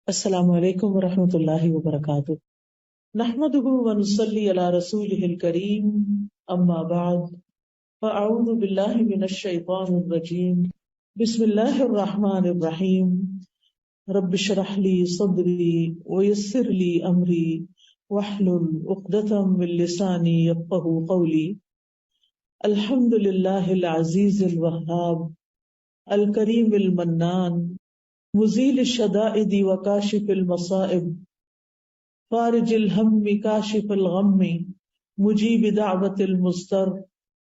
السلام علیکم ورحمۃ اللہ وبرکاتہ۔ نحمده ونصلی علی رسوله الکریم، اما بعد فاعوذ باللہ من الشیطان الرجیم، بسم اللہ الرحمن الرحیم۔ رب اشرح لی صدری ویسر لی امری واحلل عقدۃ من لسانی یفقهوا قولی۔ الحمد للہ العزیز الوہاب الکریم المنان، مزیل الشدائد وکاشف المصائب، فارج الہم کاشف الغم، مجیب دعوت المضطر،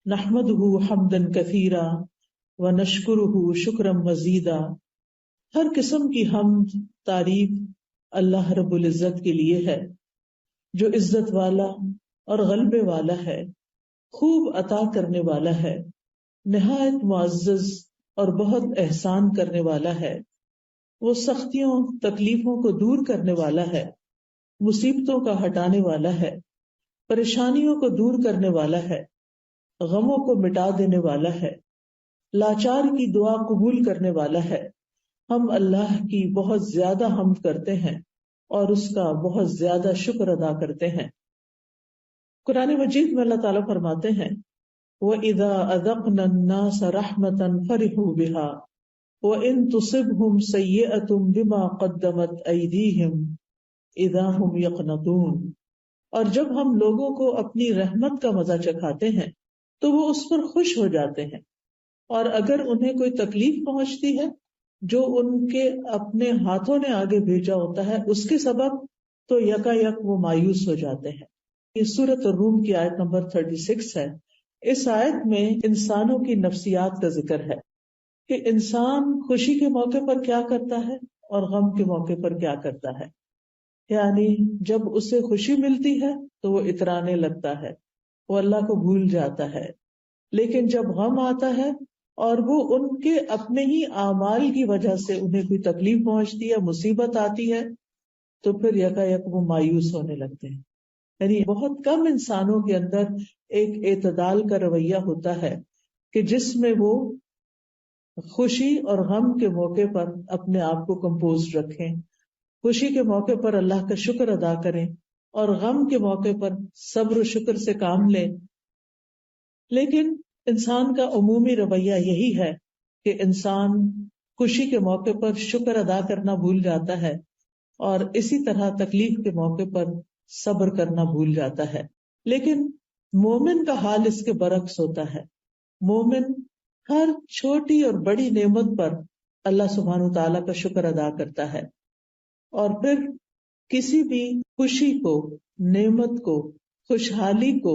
نحمدہ حمدا کثیرا ونشکرہ شکرا مزیدا۔ ہر قسم کی حمد تعریف اللہ رب العزت کے لیے ہے جو عزت والا اور غلبے والا ہے، خوب عطا کرنے والا ہے، نہایت معزز اور بہت احسان کرنے والا ہے۔ وہ سختیوں تکلیفوں کو دور کرنے والا ہے، مصیبتوں کا ہٹانے والا ہے، پریشانیوں کو دور کرنے والا ہے، غموں کو مٹا دینے والا ہے، لاچار کی دعا قبول کرنے والا ہے۔ ہم اللہ کی بہت زیادہ حمد کرتے ہیں اور اس کا بہت زیادہ شکر ادا کرتے ہیں۔ قرآن مجید میں اللہ تعالیٰ فرماتے ہیں وَإِذَا أَذَقْنَا النَّاسَ رَحْمَةً فَرِحُوا بِهَا وَإِن تُصِبْهُمْ سَيِّئَةٌ بِمَا قَدَّمَتْ أَيْدِيهِمْ إِذَا هُمْ يَقْنَطُونَ۔ اور جب ہم لوگوں کو اپنی رحمت کا مزہ چکھاتے ہیں تو وہ اس پر خوش ہو جاتے ہیں، اور اگر انہیں کوئی تکلیف پہنچتی ہے جو ان کے اپنے ہاتھوں نے آگے بھیجا ہوتا ہے اس کے سبب، تو یکا یک وہ مایوس ہو جاتے ہیں۔ یہ سورۃ الروم کی آیت نمبر 36 ہے۔ اس آیت میں انسانوں کی نفسیات کا ذکر ہے کہ انسان خوشی کے موقع پر کیا کرتا ہے اور غم کے موقع پر کیا کرتا ہے۔ یعنی جب اسے خوشی ملتی ہے تو وہ اترانے لگتا ہے، وہ اللہ کو بھول جاتا ہے، لیکن جب غم آتا ہے اور وہ ان کے اپنے ہی اعمال کی وجہ سے انہیں کوئی تکلیف پہنچتی ہے، مصیبت آتی ہے، تو پھر یکا یک وہ مایوس ہونے لگتے ہیں۔ یعنی بہت کم انسانوں کے اندر ایک اعتدال کا رویہ ہوتا ہے کہ جس میں وہ خوشی اور غم کے موقع پر اپنے آپ کو کمپوز رکھیں، خوشی کے موقع پر اللہ کا شکر ادا کریں اور غم کے موقع پر صبر و شکر سے کام لیں۔ لیکن انسان کا عمومی رویہ یہی ہے کہ انسان خوشی کے موقع پر شکر ادا کرنا بھول جاتا ہے اور اسی طرح تکلیف کے موقع پر صبر کرنا بھول جاتا ہے۔ لیکن مومن کا حال اس کے برعکس ہوتا ہے۔ مومن ہر چھوٹی اور بڑی نعمت پر اللہ سبحانہ تعالیٰ کا شکر ادا کرتا ہے، اور پھر کسی بھی خوشی کو، نعمت کو، خوشحالی کو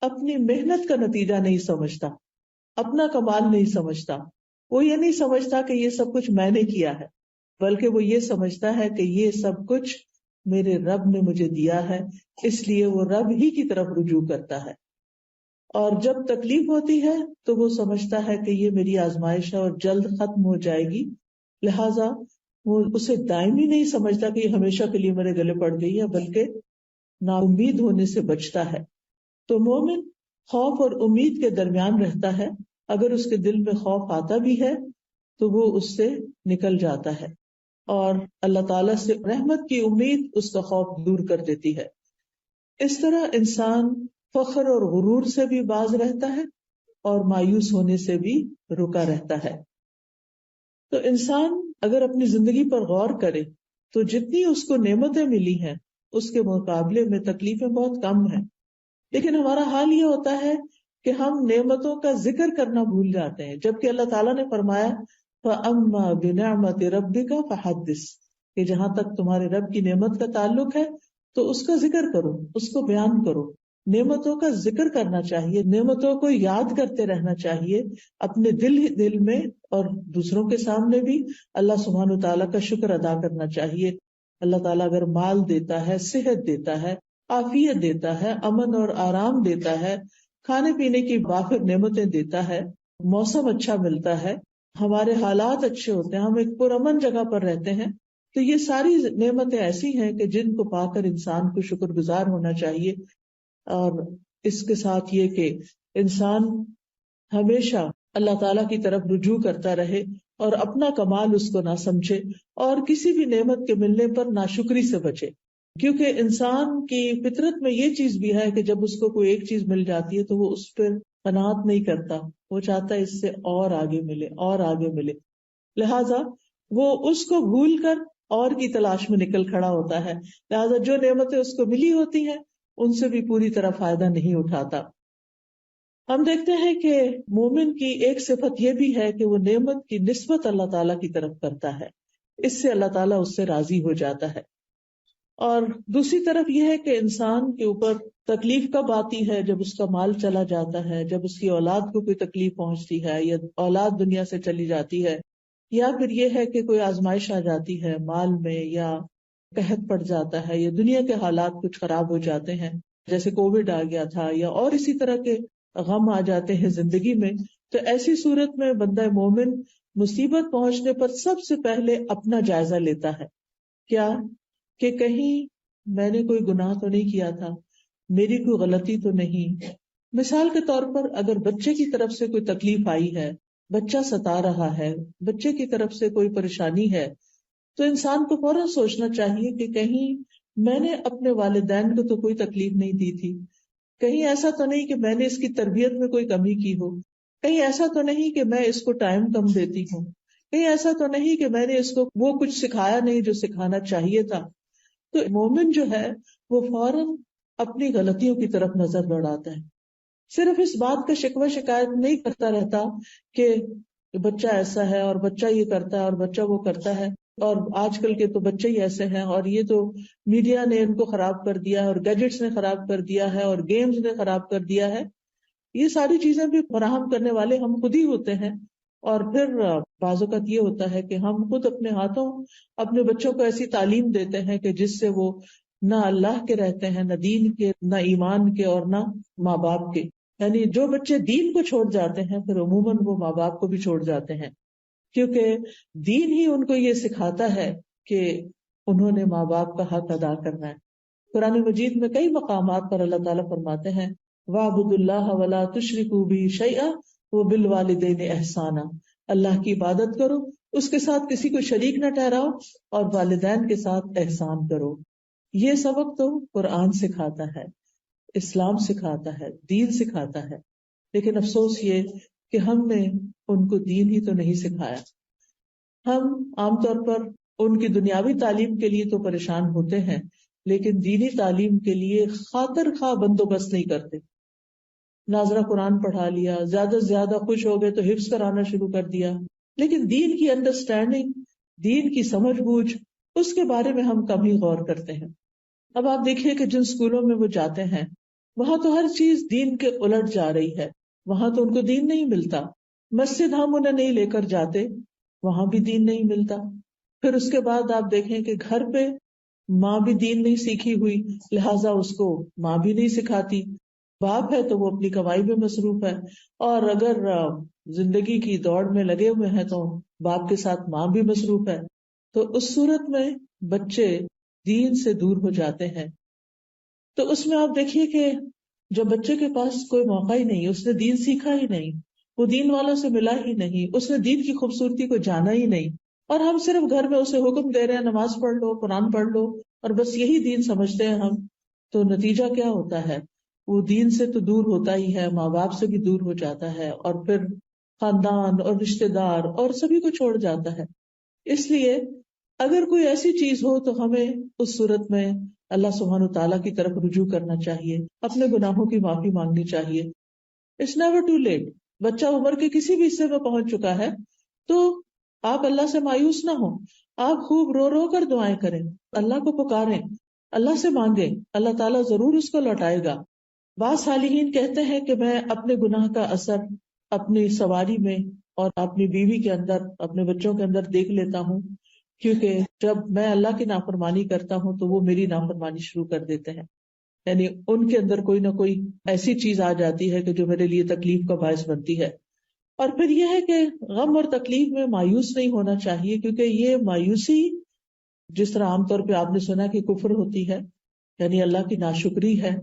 اپنی محنت کا نتیجہ نہیں سمجھتا، اپنا کمال نہیں سمجھتا۔ وہ یہ نہیں سمجھتا کہ یہ سب کچھ میں نے کیا ہے، بلکہ وہ یہ سمجھتا ہے کہ یہ سب کچھ میرے رب نے مجھے دیا ہے، اس لیے وہ رب ہی کی طرف رجوع کرتا ہے۔ اور جب تکلیف ہوتی ہے تو وہ سمجھتا ہے کہ یہ میری آزمائش ہے اور جلد ختم ہو جائے گی، لہٰذا وہ اسے دائمی نہیں سمجھتا کہ یہ ہمیشہ کے لیے میرے گلے پڑ گئی ہے، بلکہ نا امید ہونے سے بچتا ہے۔ تو مومن خوف اور امید کے درمیان رہتا ہے۔ اگر اس کے دل میں خوف آتا بھی ہے تو وہ اس سے نکل جاتا ہے، اور اللہ تعالیٰ سے رحمت کی امید اس کا خوف دور کر دیتی ہے۔ اس طرح انسان فخر اور غرور سے بھی باز رہتا ہے اور مایوس ہونے سے بھی رکا رہتا ہے۔ تو انسان اگر اپنی زندگی پر غور کرے تو جتنی اس کو نعمتیں ملی ہیں اس کے مقابلے میں تکلیفیں بہت کم ہیں، لیکن ہمارا حال یہ ہوتا ہے کہ ہم نعمتوں کا ذکر کرنا بھول جاتے ہیں، جبکہ اللہ تعالیٰ نے فرمایا فَأَمَّا بِنِعْمَةِ رَبِّكَ فَحَدِّثْ، کہ جہاں تک تمہارے رب کی نعمت کا تعلق ہے تو اس کا ذکر کرو، اس کو بیان کرو۔ نعمتوں کا ذکر کرنا چاہیے، نعمتوں کو یاد کرتے رہنا چاہیے، اپنے دل میں اور دوسروں کے سامنے بھی اللہ سبحانہ تعالیٰ کا شکر ادا کرنا چاہیے۔ اللہ تعالیٰ اگر مال دیتا ہے، صحت دیتا ہے، عافیت دیتا ہے، امن اور آرام دیتا ہے، کھانے پینے کی وافر نعمتیں دیتا ہے، موسم اچھا ملتا ہے، ہمارے حالات اچھے ہوتے ہیں، ہم ایک پرامن جگہ پر رہتے ہیں، تو یہ ساری نعمتیں ایسی ہیں کہ جن کو پا کر انسان کو شکر گزار ہونا چاہیے۔ اور اس کے ساتھ یہ کہ انسان ہمیشہ اللہ تعالیٰ کی طرف رجوع کرتا رہے اور اپنا کمال اس کو نہ سمجھے، اور کسی بھی نعمت کے ملنے پر ناشکری سے بچے، کیونکہ انسان کی فطرت میں یہ چیز بھی ہے کہ جب اس کو کوئی ایک چیز مل جاتی ہے تو وہ اس پر قناعت نہیں کرتا، وہ چاہتا ہے اس سے اور آگے ملے اور آگے ملے، لہذا وہ اس کو بھول کر اور کی تلاش میں نکل کھڑا ہوتا ہے، لہذا جو نعمتیں اس کو ملی ہوتی ہیں ان سے بھی پوری طرح فائدہ نہیں اٹھاتا۔ ہم دیکھتے ہیں کہ مومن کی ایک صفت یہ بھی ہے کہ وہ نعمت کی نسبت اللہ تعالیٰ کی طرف کرتا ہے، اس سے اللہ تعالیٰ اس سے راضی ہو جاتا ہے۔ اور دوسری طرف یہ ہے کہ انسان کے اوپر تکلیف کب آتی ہے؟ جب اس کا مال چلا جاتا ہے، جب اس کی اولاد کو کوئی تکلیف پہنچتی ہے، یا اولاد دنیا سے چلی جاتی ہے، یا پھر یہ ہے کہ کوئی آزمائش آ جاتی ہے مال میں، یا قحط پڑ جاتا ہے، یا دنیا کے حالات کچھ خراب ہو جاتے ہیں جیسے کووڈ آ گیا تھا، یا اور اسی طرح کے غم آ جاتے ہیں زندگی میں، تو ایسی صورت میں بندہ مومن مصیبت پہنچنے پر سب سے پہلے اپنا جائزہ لیتا ہے، کیا کہ کہیں میں نے کوئی گناہ تو نہیں کیا تھا، میری کوئی غلطی تو نہیں۔ مثال کے طور پر اگر بچے کی طرف سے کوئی تکلیف آئی ہے، بچہ ستا رہا ہے، بچے کی طرف سے کوئی پریشانی ہے، تو انسان کو فوراً سوچنا چاہیے کہ کہیں میں نے اپنے والدین کو تو کوئی تکلیف نہیں دی تھی، کہیں ایسا تو نہیں کہ میں نے اس کی تربیت میں کوئی کمی کی ہو، کہیں ایسا تو نہیں کہ میں اس کو ٹائم کم دیتی ہوں، کہیں ایسا تو نہیں کہ میں نے اس کو وہ کچھ سکھایا نہیں جو سکھانا چاہیے تھا۔ تو مومن جو ہے وہ فوراً اپنی غلطیوں کی طرف نظر دوڑاتا ہے، صرف اس بات کا شکوہ شکایت نہیں کرتا رہتا کہ بچہ ایسا ہے اور بچہ یہ کرتا ہے اور بچہ وہ کرتا ہے، اور آج کل کے تو بچے ہی ایسے ہیں، اور یہ تو میڈیا نے ان کو خراب کر دیا ہے، اور گیجٹس نے خراب کر دیا ہے، اور گیمز نے خراب کر دیا ہے۔ یہ ساری چیزیں بھی فراہم کرنے والے ہم خود ہی ہوتے ہیں، اور پھر بعض اوقات یہ ہوتا ہے کہ ہم خود اپنے ہاتھوں اپنے بچوں کو ایسی تعلیم دیتے ہیں کہ جس سے وہ نہ اللہ کے رہتے ہیں، نہ دین کے، نہ ایمان کے، اور نہ ماں باپ کے۔ یعنی جو بچے دین کو چھوڑ جاتے ہیں پھر عموماً وہ ماں باپ کو بھی چھوڑ جاتے ہیں، کیونکہ دین ہی ان کو یہ سکھاتا ہے کہ انہوں نے ماں باپ کا حق ادا کرنا ہے۔ قرآن مجید میں کئی مقامات پر اللہ تعالیٰ فرماتے ہیں وَاعْبُدُوا اللَّهَ وَلَا تُشْرِكُوا بِهِ شَيْئًا وَبِالْوَالِدَيْنِ إِحْسَانًا، اللہ کی عبادت کرو، اس کے ساتھ کسی کو شریک نہ ٹھہراؤ، اور والدین کے ساتھ احسان کرو۔ یہ سبق تو قرآن سکھاتا ہے، اسلام سکھاتا ہے، دین سکھاتا ہے، لیکن افسوس یہ کہ ہم نے ان کو دین ہی تو نہیں سکھایا۔ ہم عام طور پر ان کی دنیاوی تعلیم کے لیے تو پریشان ہوتے ہیں، لیکن دینی تعلیم کے لیے خاطر خواہ بندوبست نہیں کرتے۔ ناظرہ قرآن پڑھا لیا، زیادہ سے زیادہ خوش ہو گئے تو حفظ کرانا شروع کر دیا، لیکن دین کی انڈرسٹینڈنگ، دین کی سمجھ بوجھ، اس کے بارے میں ہم کم ہی غور کرتے ہیں۔ اب آپ دیکھیے کہ جن اسکولوں میں وہ جاتے ہیں وہاں تو ہر چیز دین کے الٹ جا رہی ہے، وہاں تو ان کو دین نہیں ملتا۔ مسجد ہم انہیں نہیں لے کر جاتے، وہاں بھی دین نہیں ملتا۔ پھر اس کے بعد آپ دیکھیں کہ گھر پہ ماں بھی دین نہیں سیکھی ہوئی، لہٰذا اس کو ماں بھی نہیں سکھاتی، باپ ہے تو وہ اپنی کمائی میں مصروف ہے، اور اگر زندگی کی دوڑ میں لگے ہوئے ہیں تو باپ کے ساتھ ماں بھی مصروف ہے، تو اس صورت میں بچے دین سے دور ہو جاتے ہیں۔ تو اس میں آپ دیکھیے کہ جب بچے کے پاس کوئی موقع ہی نہیں، اس نے دین سیکھا ہی نہیں، وہ دین والوں سے ملا ہی نہیں، اس نے دین کی خوبصورتی کو جانا ہی نہیں، اور ہم صرف گھر میں اسے حکم دے رہے ہیں نماز پڑھ لو، قرآن پڑھ لو، اور بس یہی دین سمجھتے ہیں ہم، تو نتیجہ کیا ہوتا ہے؟ وہ دین سے تو دور ہوتا ہی ہے، ماں باپ سے بھی دور ہو جاتا ہے، اور پھر خاندان اور رشتہ دار اور سبھی کو چھوڑ جاتا ہے۔ اس لیے اگر کوئی ایسی چیز ہو تو ہمیں اس صورت میں اللہ سبحانہ تعالیٰ کی طرف رجوع کرنا چاہیے، اپنے گناہوں کی معافی مانگنی چاہیے۔ It's never too late. بچہ عمر کے کسی بھی حصے میں پہنچ چکا ہے تو آپ اللہ سے مایوس نہ ہوں، آپ خوب رو رو کر دعائیں کریں، اللہ کو پکاریں، اللہ سے مانگیں، اللہ تعالیٰ ضرور اس کو لوٹائے گا۔ بعض صالحین کہتے ہیں کہ میں اپنے گناہ کا اثر اپنی سواری میں اور اپنی بیوی کے اندر، اپنے بچوں کے اندر دیکھ لیتا ہوں، کیونکہ جب میں اللہ کی نافرمانی کرتا ہوں تو وہ میری نافرمانی شروع کر دیتے ہیں، یعنی ان کے اندر کوئی نہ کوئی ایسی چیز آ جاتی ہے کہ جو میرے لیے تکلیف کا باعث بنتی ہے۔ اور پھر یہ ہے کہ غم اور تکلیف میں مایوس نہیں ہونا چاہیے، کیونکہ یہ مایوسی جس طرح عام طور پہ آپ نے سنا کہ کفر ہوتی ہے، یعنی اللہ کی ناشکری ہے،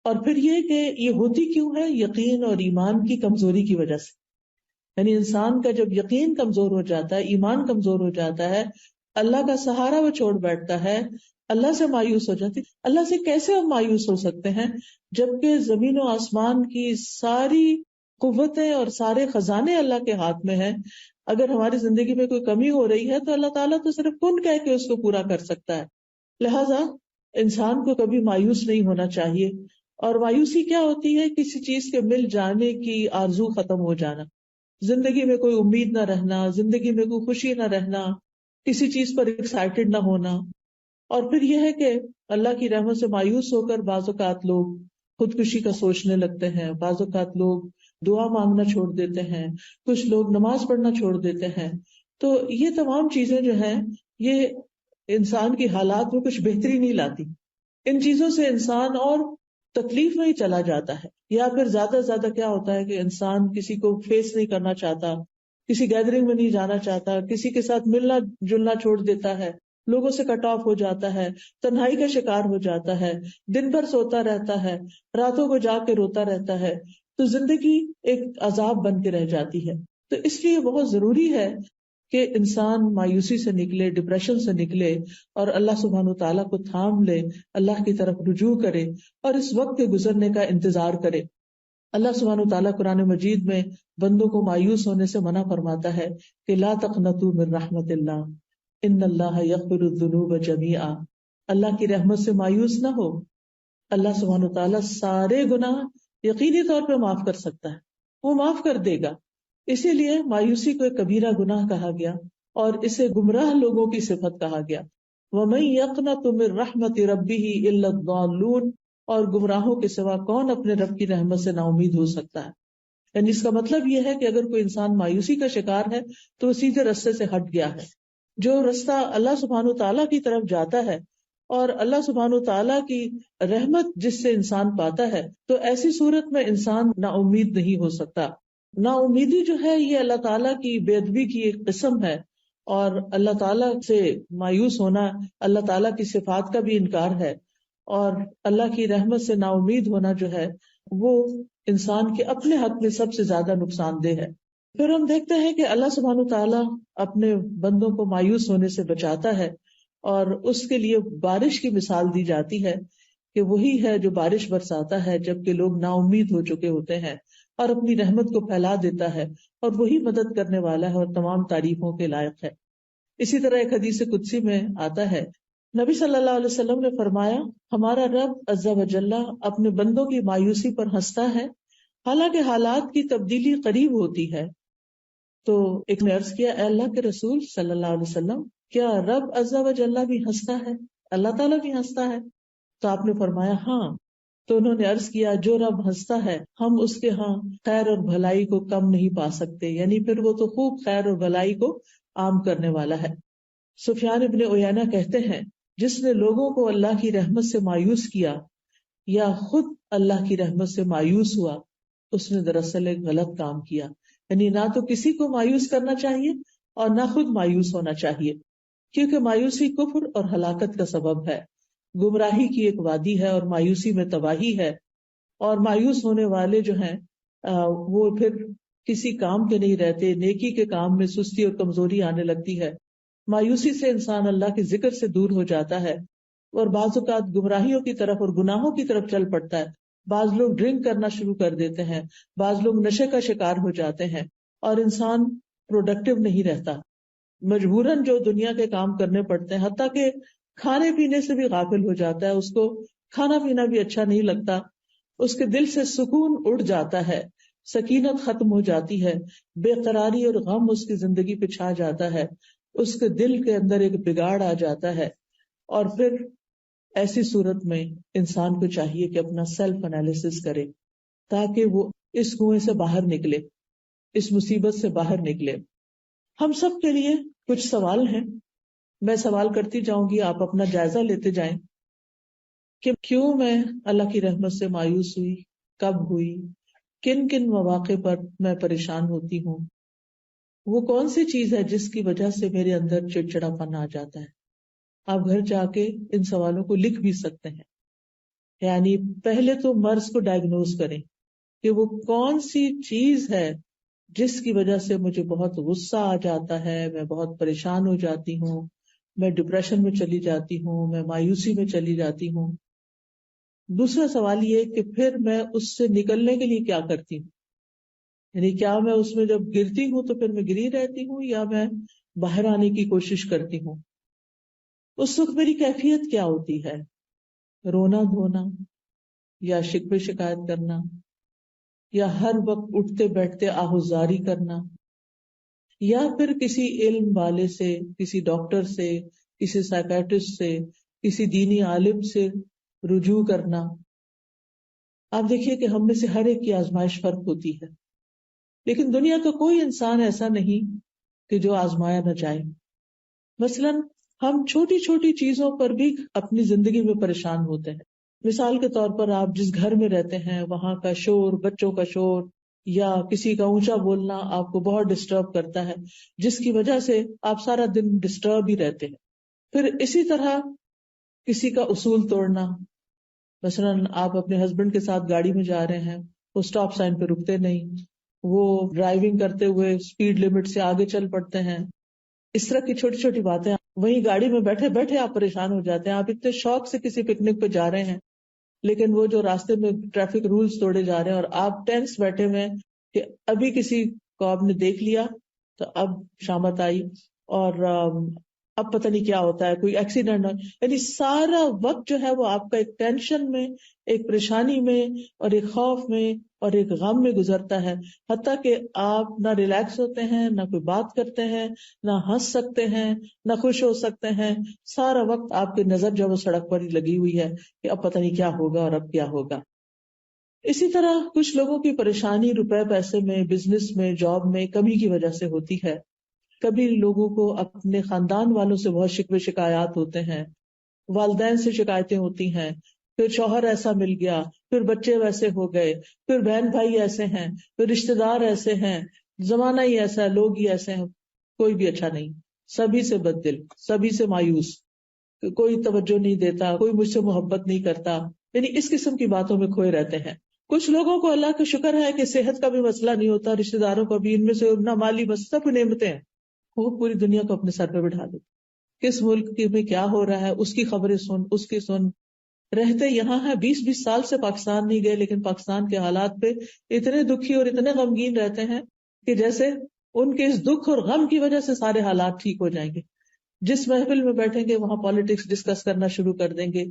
اور پھر یہ کہ یہ ہوتی کیوں ہے؟ یقین اور ایمان کی کمزوری کی وجہ سے۔ یعنی انسان کا جب یقین کمزور ہو جاتا ہے، ایمان کمزور ہو جاتا ہے، اللہ کا سہارا وہ چھوڑ بیٹھتا ہے، اللہ سے مایوس ہو جاتی. اللہ سے کیسے ہم مایوس ہو سکتے ہیں جبکہ زمین و آسمان کی ساری قوتیں اور سارے خزانے اللہ کے ہاتھ میں ہیں. اگر ہماری زندگی میں کوئی کمی ہو رہی ہے تو اللہ تعالیٰ تو صرف کن کہہ کے اس کو پورا کر سکتا ہے. لہذا انسان کو کبھی مایوس نہیں ہونا چاہیے. اور مایوسی کیا ہوتی ہے؟ کسی چیز کے مل جانے کی آرزو ختم ہو جانا، زندگی میں کوئی امید نہ رہنا، زندگی میں کوئی خوشی نہ رہنا، کسی چیز پر ایکسائٹیڈ نہ ہونا. اور پھر یہ ہے کہ اللہ کی رحمت سے مایوس ہو کر بعض اوقات لوگ خودکشی کا سوچنے لگتے ہیں، بعض اوقات لوگ دعا مانگنا چھوڑ دیتے ہیں، کچھ لوگ نماز پڑھنا چھوڑ دیتے ہیں. تو یہ تمام چیزیں جو ہیں یہ انسان کی حالات میں کچھ بہتری نہیں لاتی. ان چیزوں سے انسان اور تکلیف میں ہی چلا جاتا ہے. یا پھر زیادہ سے زیادہ کیا ہوتا ہے کہ انسان کسی کو فیس نہیں کرنا چاہتا، کسی گیدرنگ میں نہیں جانا چاہتا، کسی کے ساتھ ملنا جلنا چھوڑ دیتا ہے، لوگوں سے کٹ آف ہو جاتا ہے، تنہائی کا شکار ہو جاتا ہے، دن بھر سوتا رہتا ہے، راتوں کو جا کے روتا رہتا ہے. تو زندگی ایک عذاب بن کے رہ جاتی ہے. تو اس لیے بہت ضروری ہے کہ انسان مایوسی سے نکلے، ڈپریشن سے نکلے اور اللہ سبحانہ تعالیٰ کو تھام لے، اللہ کی طرف رجوع کرے اور اس وقت کے گزرنے کا انتظار کرے. اللہ سبحانہ تعالیٰ قرآن مجید میں بندوں کو مایوس ہونے سے منع فرماتا ہے کہ لا تقنطوا من رحمت اللہ ان اللہ یغفر الذنوب جميعا. اللہ کی رحمت سے مایوس نہ ہو. اللہ سبحانہ تعالیٰ سارے گناہ یقینی طور پہ معاف کر سکتا ہے، وہ معاف کر دے گا. اسی لیے مایوسی کو ایک کبیرہ گناہ کہا گیا اور اسے گمراہ لوگوں کی صفت کہا گیا. وَمَن يَقْنَطُ مِن رَحْمَتِ رَبِّهِ إِلَّا الضَّالُّونَ. اور گمراہوں کے سوا کون اپنے رب کی رحمت سے نا امید ہو سکتا ہے. یعنی اس کا مطلب یہ ہے کہ اگر کوئی انسان مایوسی کا شکار ہے تو وہ سیدھے رستے سے ہٹ گیا ہے. جو رستہ اللہ سبحانہ تعالیٰ کی طرف جاتا ہے اور اللہ سبحانہ تعالیٰ کی رحمت جس سے انسان پاتا ہے، تو ایسی صورت میں انسان نا امید نہیں ہو سکتا. نا امیدی جو ہے یہ اللہ تعالیٰ کی بے ادبی کی ایک قسم ہے، اور اللہ تعالیٰ سے مایوس ہونا اللہ تعالیٰ کی صفات کا بھی انکار ہے. اور اللہ کی رحمت سے نا امید ہونا جو ہے وہ انسان کے اپنے حق میں سب سے زیادہ نقصان دہ ہے. پھر ہم دیکھتے ہیں کہ اللہ سبحانہ تعالیٰ اپنے بندوں کو مایوس ہونے سے بچاتا ہے، اور اس کے لیے بارش کی مثال دی جاتی ہے کہ وہی ہے جو بارش برساتا ہے جبکہ لوگ نا امید ہو چکے ہوتے ہیں، اور اپنی رحمت کو پھیلا دیتا ہے، اور وہی مدد کرنے والا ہے اور تمام تعریفوں کے لائق ہے. اسی طرح ایک حدیث قدسی میں آتا ہے، نبی صلی اللہ علیہ وسلم نے فرمایا، ہمارا رب عز و جل اپنے بندوں کی مایوسی پر ہنستا ہے حالانکہ حالات کی تبدیلی قریب ہوتی ہے. تو ایک نے عرض کیا، اے اللہ کے رسول صلی اللہ علیہ وسلم، کیا رب عز و جل بھی ہنستا ہے؟ اللہ تعالیٰ بھی ہنستا ہے؟ تو آپ نے فرمایا ہاں. تو انہوں نے عرض کیا، جو رب ہنستا ہے ہم اس کے ہاں خیر اور بھلائی کو کم نہیں پا سکتے، یعنی پھر وہ تو خوب خیر اور بھلائی کو عام کرنے والا ہے. سفیان ابن عیینہ کہتے ہیں، جس نے لوگوں کو اللہ کی رحمت سے مایوس کیا یا خود اللہ کی رحمت سے مایوس ہوا، اس نے دراصل ایک غلط کام کیا. یعنی نہ تو کسی کو مایوس کرنا چاہیے اور نہ خود مایوس ہونا چاہیے، کیونکہ مایوسی کفر اور ہلاکت کا سبب ہے، گمراہی کی ایک وادی ہے اور مایوسی میں تباہی ہے. اور مایوس ہونے والے جو ہیں وہ پھر کسی کام کے نہیں رہتے، نیکی کے کام میں سستی اور کمزوری آنے لگتی ہے. مایوسی سے انسان اللہ کے ذکر سے دور ہو جاتا ہے اور بعض اوقات گمراہیوں کی طرف اور گناہوں کی طرف چل پڑتا ہے. بعض لوگ ڈرنک کرنا شروع کر دیتے ہیں، بعض لوگ نشے کا شکار ہو جاتے ہیں، اور انسان پروڈکٹیو نہیں رہتا. مجبوراً جو دنیا کے کام کرنے پڑتے ہیں، حتیٰ کہ کھانے پینے سے بھی غافل ہو جاتا ہے، اس کو کھانا پینا بھی اچھا نہیں لگتا، اس کے دل سے سکون اڑ جاتا ہے، سکینت ختم ہو جاتی ہے، بے قراری اور غم اس کی زندگی پہ چھا جاتا ہے، اس کے دل کے اندر ایک بگاڑ آ جاتا ہے. اور پھر ایسی صورت میں انسان کو چاہیے کہ اپنا سیلف انالیسس کرے تاکہ وہ اس کنویں سے باہر نکلے، اس مصیبت سے باہر نکلے. ہم سب کے لیے کچھ سوال ہیں، میں سوال کرتی جاؤں گی، آپ اپنا جائزہ لیتے جائیں کہ کیوں میں اللہ کی رحمت سے مایوس ہوئی، کب ہوئی، کن کن مواقع پر میں پریشان ہوتی ہوں، وہ کون سی چیز ہے جس کی وجہ سے میرے اندر چڑچڑا پن آ جاتا ہے. آپ گھر جا کے ان سوالوں کو لکھ بھی سکتے ہیں. یعنی پہلے تو مرض کو ڈائگنوز کریں کہ وہ کون سی چیز ہے جس کی وجہ سے مجھے بہت غصہ آ جاتا ہے، میں بہت پریشان ہو جاتی ہوں، میں ڈپریشن میں چلی جاتی ہوں، میں مایوسی میں چلی جاتی ہوں۔ دوسرا سوال یہ کہ پھر میں اس سے نکلنے کے لیے کیا کرتی ہوں، یعنی کیا میں اس میں جب گرتی ہوں تو پھر میں گری رہتی ہوں یا میں باہر آنے کی کوشش کرتی ہوں؟ اس وقت میری کیفیت کیا ہوتی ہے؟ رونا دھونا، یا شکوے شکایت کرنا، یا ہر وقت اٹھتے بیٹھتے آہوزاری کرنا، یا پھر کسی علم والے سے، کسی ڈاکٹر سے، کسی سائیکیٹرسٹ سے، کسی دینی عالم سے رجوع کرنا۔ آپ دیکھیے کہ ہم میں سے ہر ایک کی آزمائش فرق ہوتی ہے، لیکن دنیا کا کوئی انسان ایسا نہیں کہ جو آزمایا نہ جائے۔ مثلاً ہم چھوٹی چھوٹی چیزوں پر بھی اپنی زندگی میں پریشان ہوتے ہیں۔ مثال کے طور پر آپ جس گھر میں رہتے ہیں وہاں کا شور، بچوں کا شور یا کسی کا اونچا بولنا آپ کو بہت ڈسٹرب کرتا ہے، جس کی وجہ سے آپ سارا دن ڈسٹرب ہی رہتے ہیں۔ پھر اسی طرح کسی کا اصول توڑنا، مثلاً آپ اپنے ہسبینڈ کے ساتھ گاڑی میں جا رہے ہیں، وہ اسٹاپ سائن پہ رکتے نہیں، وہ ڈرائیونگ کرتے ہوئے اسپیڈ لمٹ سے آگے چل پڑتے ہیں، اس طرح کی چھوٹی چھوٹی باتیں۔ وہیں گاڑی میں بیٹھے بیٹھے آپ پریشان ہو جاتے ہیں، آپ اتنے شوق سے کسی پکنک پہ جا رہے ہیں لیکن وہ جو راستے میں ٹریفک رولز توڑے جا رہے ہیں اور آپ ٹینس بیٹھے ہوئے ہیں کہ ابھی کسی کو آپ نے دیکھ لیا تو اب شامت آئی اور اب پتہ نہیں کیا ہوتا ہے، کوئی ایکسیڈنٹ ہو، یعنی سارا وقت جو ہے وہ آپ کا ایک ٹینشن میں، ایک پریشانی میں اور ایک خوف میں اور ایک غم میں گزرتا ہے، حتیٰ کہ آپ نہ ریلیکس ہوتے ہیں، نہ کوئی بات کرتے ہیں، نہ ہنس سکتے ہیں، نہ خوش ہو سکتے ہیں۔ سارا وقت آپ کی نظر جو ہے وہ سڑک پر ہی لگی ہوئی ہے کہ اب پتہ نہیں کیا ہوگا اور اب کیا ہوگا۔ اسی طرح کچھ لوگوں کی پریشانی روپے پیسے میں، بزنس میں، جاب میں کمی کی وجہ سے ہوتی ہے۔ کبھی لوگوں کو اپنے خاندان والوں سے بہت شکوے شکایات ہوتے ہیں، والدین سے شکایتیں ہوتی ہیں، پھر شوہر ایسا مل گیا، پھر بچے ویسے ہو گئے، پھر بہن بھائی ایسے ہیں، پھر رشتے دار ایسے ہیں، زمانہ ہی ایسا ہے، لوگ ہی ایسے ہیں، کوئی بھی اچھا نہیں، سبھی سے بد دل، سبھی سے مایوس، کوئی توجہ نہیں دیتا، کوئی مجھ سے محبت نہیں کرتا، یعنی اس قسم کی باتوں میں کھوئے رہتے ہیں۔ کچھ لوگوں کو اللہ کا شکر ہے کہ صحت کا بھی مسئلہ نہیں ہوتا، رشتے داروں کا بھی، ان میں سے نہ مالی بس سب نعمتیں ہیں، وہ پوری دنیا کو اپنے سر پہ بٹھا دیتے، کس ملک میں کیا ہو رہا ہے اس کی خبریں سن، اس کی سن، رہتے یہاں ہے 20 سال سے پاکستان نہیں گئے لیکن پاکستان کے حالات پہ اتنے دکھی اور اتنے غمگین رہتے ہیں کہ جیسے ان کے اس دکھ اور غم کی وجہ سے سارے حالات ٹھیک ہو جائیں گے۔ جس محفل میں بیٹھیں گے وہاں پالیٹکس ڈسکس کرنا شروع کر دیں گے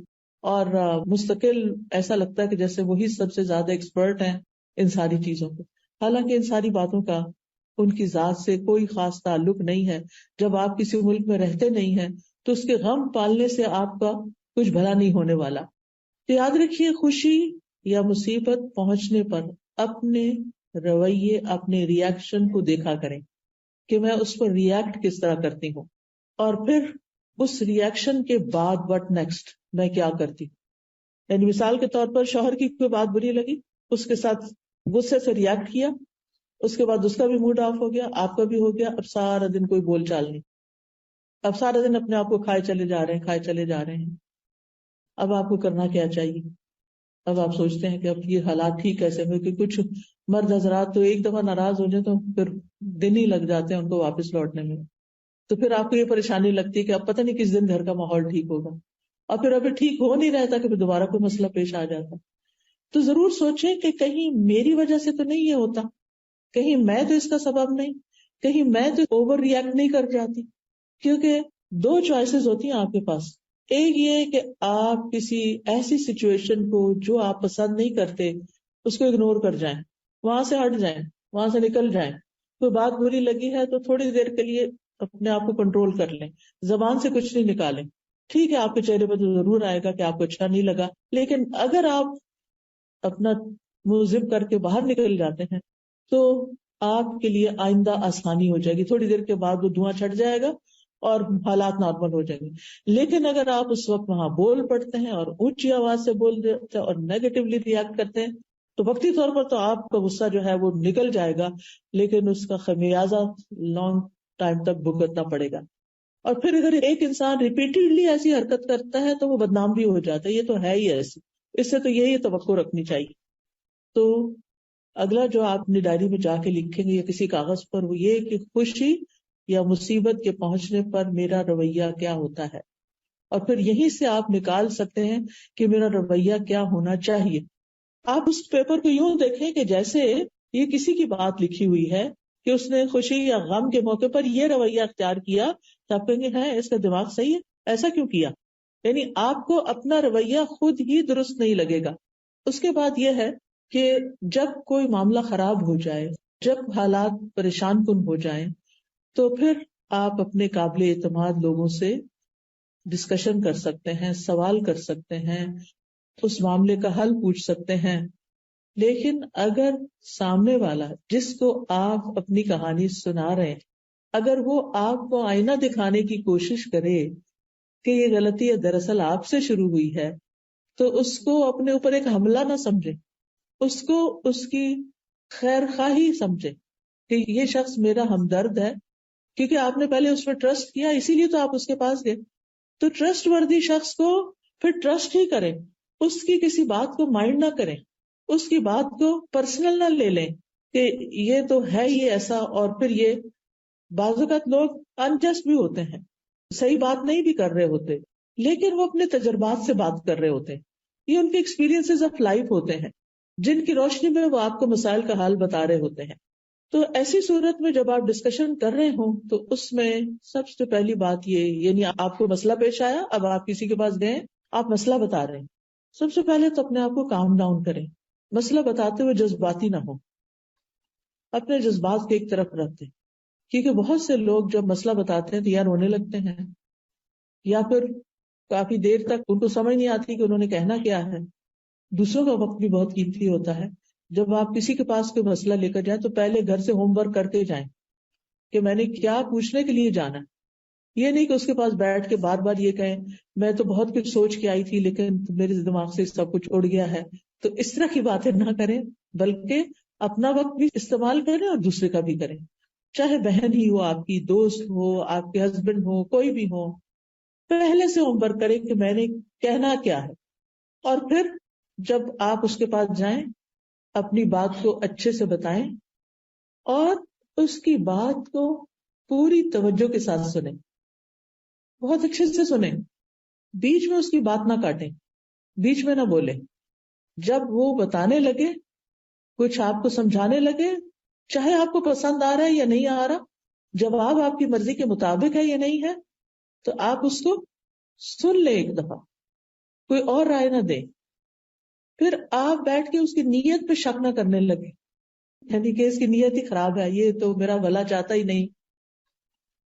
اور مستقل ایسا لگتا ہے کہ جیسے وہی سب سے زیادہ ایکسپرٹ ہیں ان ساری چیزوں پہ، حالانکہ ان ساری باتوں کا ان کی ذات سے کوئی خاص تعلق نہیں ہے۔ جب آپ کسی ملک میں رہتے نہیں ہیں تو اس کے غم پالنے سے آپ کا کچھ بھلا نہیں ہونے والا۔ تو یاد رکھیے، خوشی یا مصیبت پہنچنے پر اپنے رویے، اپنے ریئیکشن کو دیکھا کریں کہ میں اس پر ریئیکٹ کس طرح کرتی ہوں، اور پھر اس ریئیکشن کے بعد وٹ نیکسٹ میں کیا کرتی ہوں۔ یعنی مثال کے طور پر شوہر کی کوئی بات بری لگی، اس کے ساتھ غصے سے ریئیکٹ کیا، اس کے بعد اس کا بھی موڈ آف ہو گیا، آپ کا بھی ہو گیا، اب سارا دن کوئی بول چال نہیں، اب سارا دن اپنے آپ کو کھائے چلے جا رہے ہیں، کھائے چلے جا رہے ہیں۔ اب آپ کو کرنا کیا چاہیے؟ اب آپ سوچتے ہیں کہ اب یہ حالات ٹھیک کیسے ہوئے، کہ کچھ مرد حضرات تو ایک دفعہ ناراض ہو جائیں تو پھر دن ہی لگ جاتے ہیں ان کو واپس لوٹنے میں، تو پھر آپ کو یہ پریشانی لگتی ہے کہ اب پتہ نہیں کس دن گھر کا ماحول ٹھیک ہوگا، اور پھر ابھی ٹھیک ہو نہیں رہتا کہ پھر دوبارہ کوئی مسئلہ پیش آ جاتا۔ تو ضرور سوچیں کہ کہیں میری وجہ سے تو نہیں یہ ہوتا، کہیں میں تو اس کا سبب نہیں، کہیں میں تو اوور ریئیکٹ نہیں کر جاتی۔ کیونکہ دو چوائسز ہوتی ہیں آپ کے پاس، ایک یہ کہ آپ کسی ایسی سچویشن کو جو آپ پسند نہیں کرتے اس کو اگنور کر جائیں، وہاں سے ہٹ جائیں، وہاں سے نکل جائیں۔ کوئی بات بری لگی ہے تو تھوڑی دیر کے لیے اپنے آپ کو کنٹرول کر لیں، زبان سے کچھ نہیں نکالیں۔ ٹھیک ہے آپ کے چہرے پہ تو ضرور آئے گا کہ آپ کو اچھا نہیں لگا، لیکن اگر آپ اپنا منہ زپ کر کے باہر نکل جاتے ہیں تو آپ کے لیے آئندہ آسانی ہو جائے گی، تھوڑی دیر کے بعد وہ دھواں چھٹ جائے گا اور حالات نارمل ہو جائیں گے۔ لیکن اگر آپ اس وقت وہاں بول پڑتے ہیں اور اونچی آواز سے بول دیتے ہیں اور نیگیٹولی ریئیکٹ کرتے ہیں تو وقتی طور پر تو آپ کا غصہ جو ہے وہ نکل جائے گا، لیکن اس کا خمیازہ لانگ ٹائم تک بھگتنا پڑے گا۔ اور پھر اگر ایک انسان ریپیٹڈلی ایسی حرکت کرتا ہے تو وہ بدنام بھی ہو جاتا ہے، یہ تو ہے ہی ایسی، اس سے تو یہی توقع رکھنی چاہیے۔ تو اگلا جو آپ اپنی ڈائری میں جا کے لکھیں گے یا کسی کاغذ پر، وہ یہ کہ خوشی یا مصیبت کے پہنچنے پر میرا رویہ کیا ہوتا ہے، اور پھر یہیں سے آپ نکال سکتے ہیں کہ میرا رویہ کیا ہونا چاہیے. آپ اس پیپر کو یوں دیکھیں کہ جیسے یہ کسی کی بات لکھی ہوئی ہے کہ اس نے خوشی یا غم کے موقع پر یہ رویہ اختیار کیا، تو آپ کہیں گے ہے اس کا دماغ صحیح ہے، ایسا کیوں کیا؟ یعنی آپ کو اپنا رویہ خود ہی درست نہیں لگے گا. اس کے بعد یہ ہے کہ جب کوئی معاملہ خراب ہو جائے، جب حالات پریشان کن ہو جائیں، تو پھر آپ اپنے قابل اعتماد لوگوں سے ڈسکشن کر سکتے ہیں، سوال کر سکتے ہیں، اس معاملے کا حل پوچھ سکتے ہیں. لیکن اگر سامنے والا جس کو آپ اپنی کہانی سنا رہے ہیں، اگر وہ آپ کو آئینہ دکھانے کی کوشش کرے کہ یہ غلطی دراصل آپ سے شروع ہوئی ہے، تو اس کو اپنے اوپر ایک حملہ نہ سمجھے، اس کو اس کی خیر خواہی سمجھے کہ یہ شخص میرا ہمدرد ہے، کیونکہ آپ نے پہلے اس پر ٹرسٹ کیا، اسی لیے تو آپ اس کے پاس گئے. تو ٹرسٹ وردی شخص کو پھر ٹرسٹ ہی کریں، اس کی کسی بات کو مائنڈ نہ کریں، اس کی بات کو پرسنل نہ لے لیں کہ یہ تو ہے یہ ایسا. اور پھر یہ بعض اوقات لوگ انجسٹ بھی ہوتے ہیں، صحیح بات نہیں بھی کر رہے ہوتے، لیکن وہ اپنے تجربات سے بات کر رہے ہوتے ہیں، یہ ان کے ایکسپیرینسز آف لائف ہوتے ہیں جن کی روشنی میں وہ آپ کو مسائل کا حل بتا رہے ہوتے ہیں. تو ایسی صورت میں جب آپ ڈسکشن کر رہے ہوں تو اس میں سب سے پہلی بات یہ، یعنی آپ کو مسئلہ پیش آیا، اب آپ کسی کے پاس گئے، آپ مسئلہ بتا رہے ہیں، سب سے پہلے تو اپنے آپ کو کام ڈاؤن کریں. مسئلہ بتاتے ہوئے جذباتی نہ ہو، اپنے جذبات کو ایک طرف رکھ دیں، کیونکہ بہت سے لوگ جب مسئلہ بتاتے ہیں تو یا رونے لگتے ہیں، یا پھر کافی دیر تک ان کو سمجھ نہیں آتی کہ انہوں نے کہنا کیا ہے. دوسروں کا وقت بھی بہت قیمتی ہوتا ہے. جب آپ کسی کے پاس کوئی مسئلہ لے کر جائیں تو پہلے گھر سے ہوم ورک کر کے جائیں کہ میں نے کیا پوچھنے کے لیے جانا ہے. یہ نہیں کہ اس کے پاس بیٹھ کے بار بار یہ کہیں میں تو بہت کچھ سوچ کے آئی تھی لیکن میرے دماغ سے سب کچھ اڑ گیا ہے. تو اس طرح کی باتیں نہ کریں، بلکہ اپنا وقت بھی استعمال کریں اور دوسرے کا بھی کریں، چاہے بہن ہی ہو، آپ کی دوست ہو، آپ کے ہسبینڈ ہو، کوئی بھی ہو. پہلے سے ہوم ورک کریں کہ میں نے کہنا کیا ہے، اور پھر جب آپ اس کے پاس جائیں اپنی بات کو اچھے سے بتائیں اور اس کی بات کو پوری توجہ کے ساتھ سنیں، بہت اچھے سے سنیں، بیچ میں اس کی بات نہ کاٹیں، بیچ میں نہ بولیں. جب وہ بتانے لگے، کچھ آپ کو سمجھانے لگے، چاہے آپ کو پسند آ رہا ہے یا نہیں آ رہا، جواب آپ کی مرضی کے مطابق ہے یا نہیں ہے، تو آپ اس کو سن لیں ایک دفعہ، کوئی اور رائے نہ دیں. پھر آپ بیٹھ کے اس کی نیت پہ شک نہ کرنے لگے، یعنی کہ اس کی نیت ہی خراب ہے، یہ تو میرا بھلا چاہتا ہی نہیں.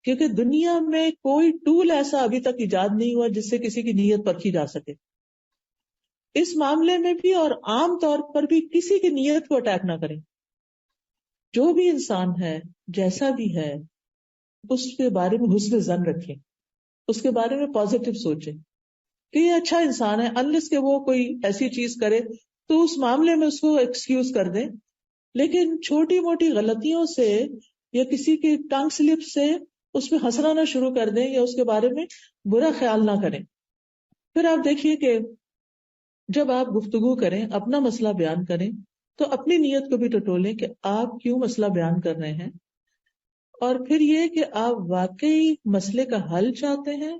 کیونکہ دنیا میں کوئی ٹول ایسا ابھی تک ایجاد نہیں ہوا جس سے کسی کی نیت پرکھی جا سکے. اس معاملے میں بھی اور عام طور پر بھی کسی کی نیت کو اٹیک نہ کریں. جو بھی انسان ہے، جیسا بھی ہے، اس کے بارے میں حسن ظن رکھیں، اس کے بارے میں پازیٹو سوچیں کہ یہ اچھا انسان ہے، انلیس کہ وہ کوئی ایسی چیز کرے تو اس معاملے میں اس کو ایکسکیوز کر دیں. لیکن چھوٹی موٹی غلطیوں سے یا کسی کی ٹنگ سلپ سے اس پہ ہنسنا نہ شروع کر دیں یا اس کے بارے میں برا خیال نہ کریں. پھر آپ دیکھیے کہ جب آپ گفتگو کریں، اپنا مسئلہ بیان کریں، تو اپنی نیت کو بھی ٹٹولیں کہ آپ کیوں مسئلہ بیان کر رہے ہیں، اور پھر یہ کہ آپ واقعی مسئلے کا حل چاہتے ہیں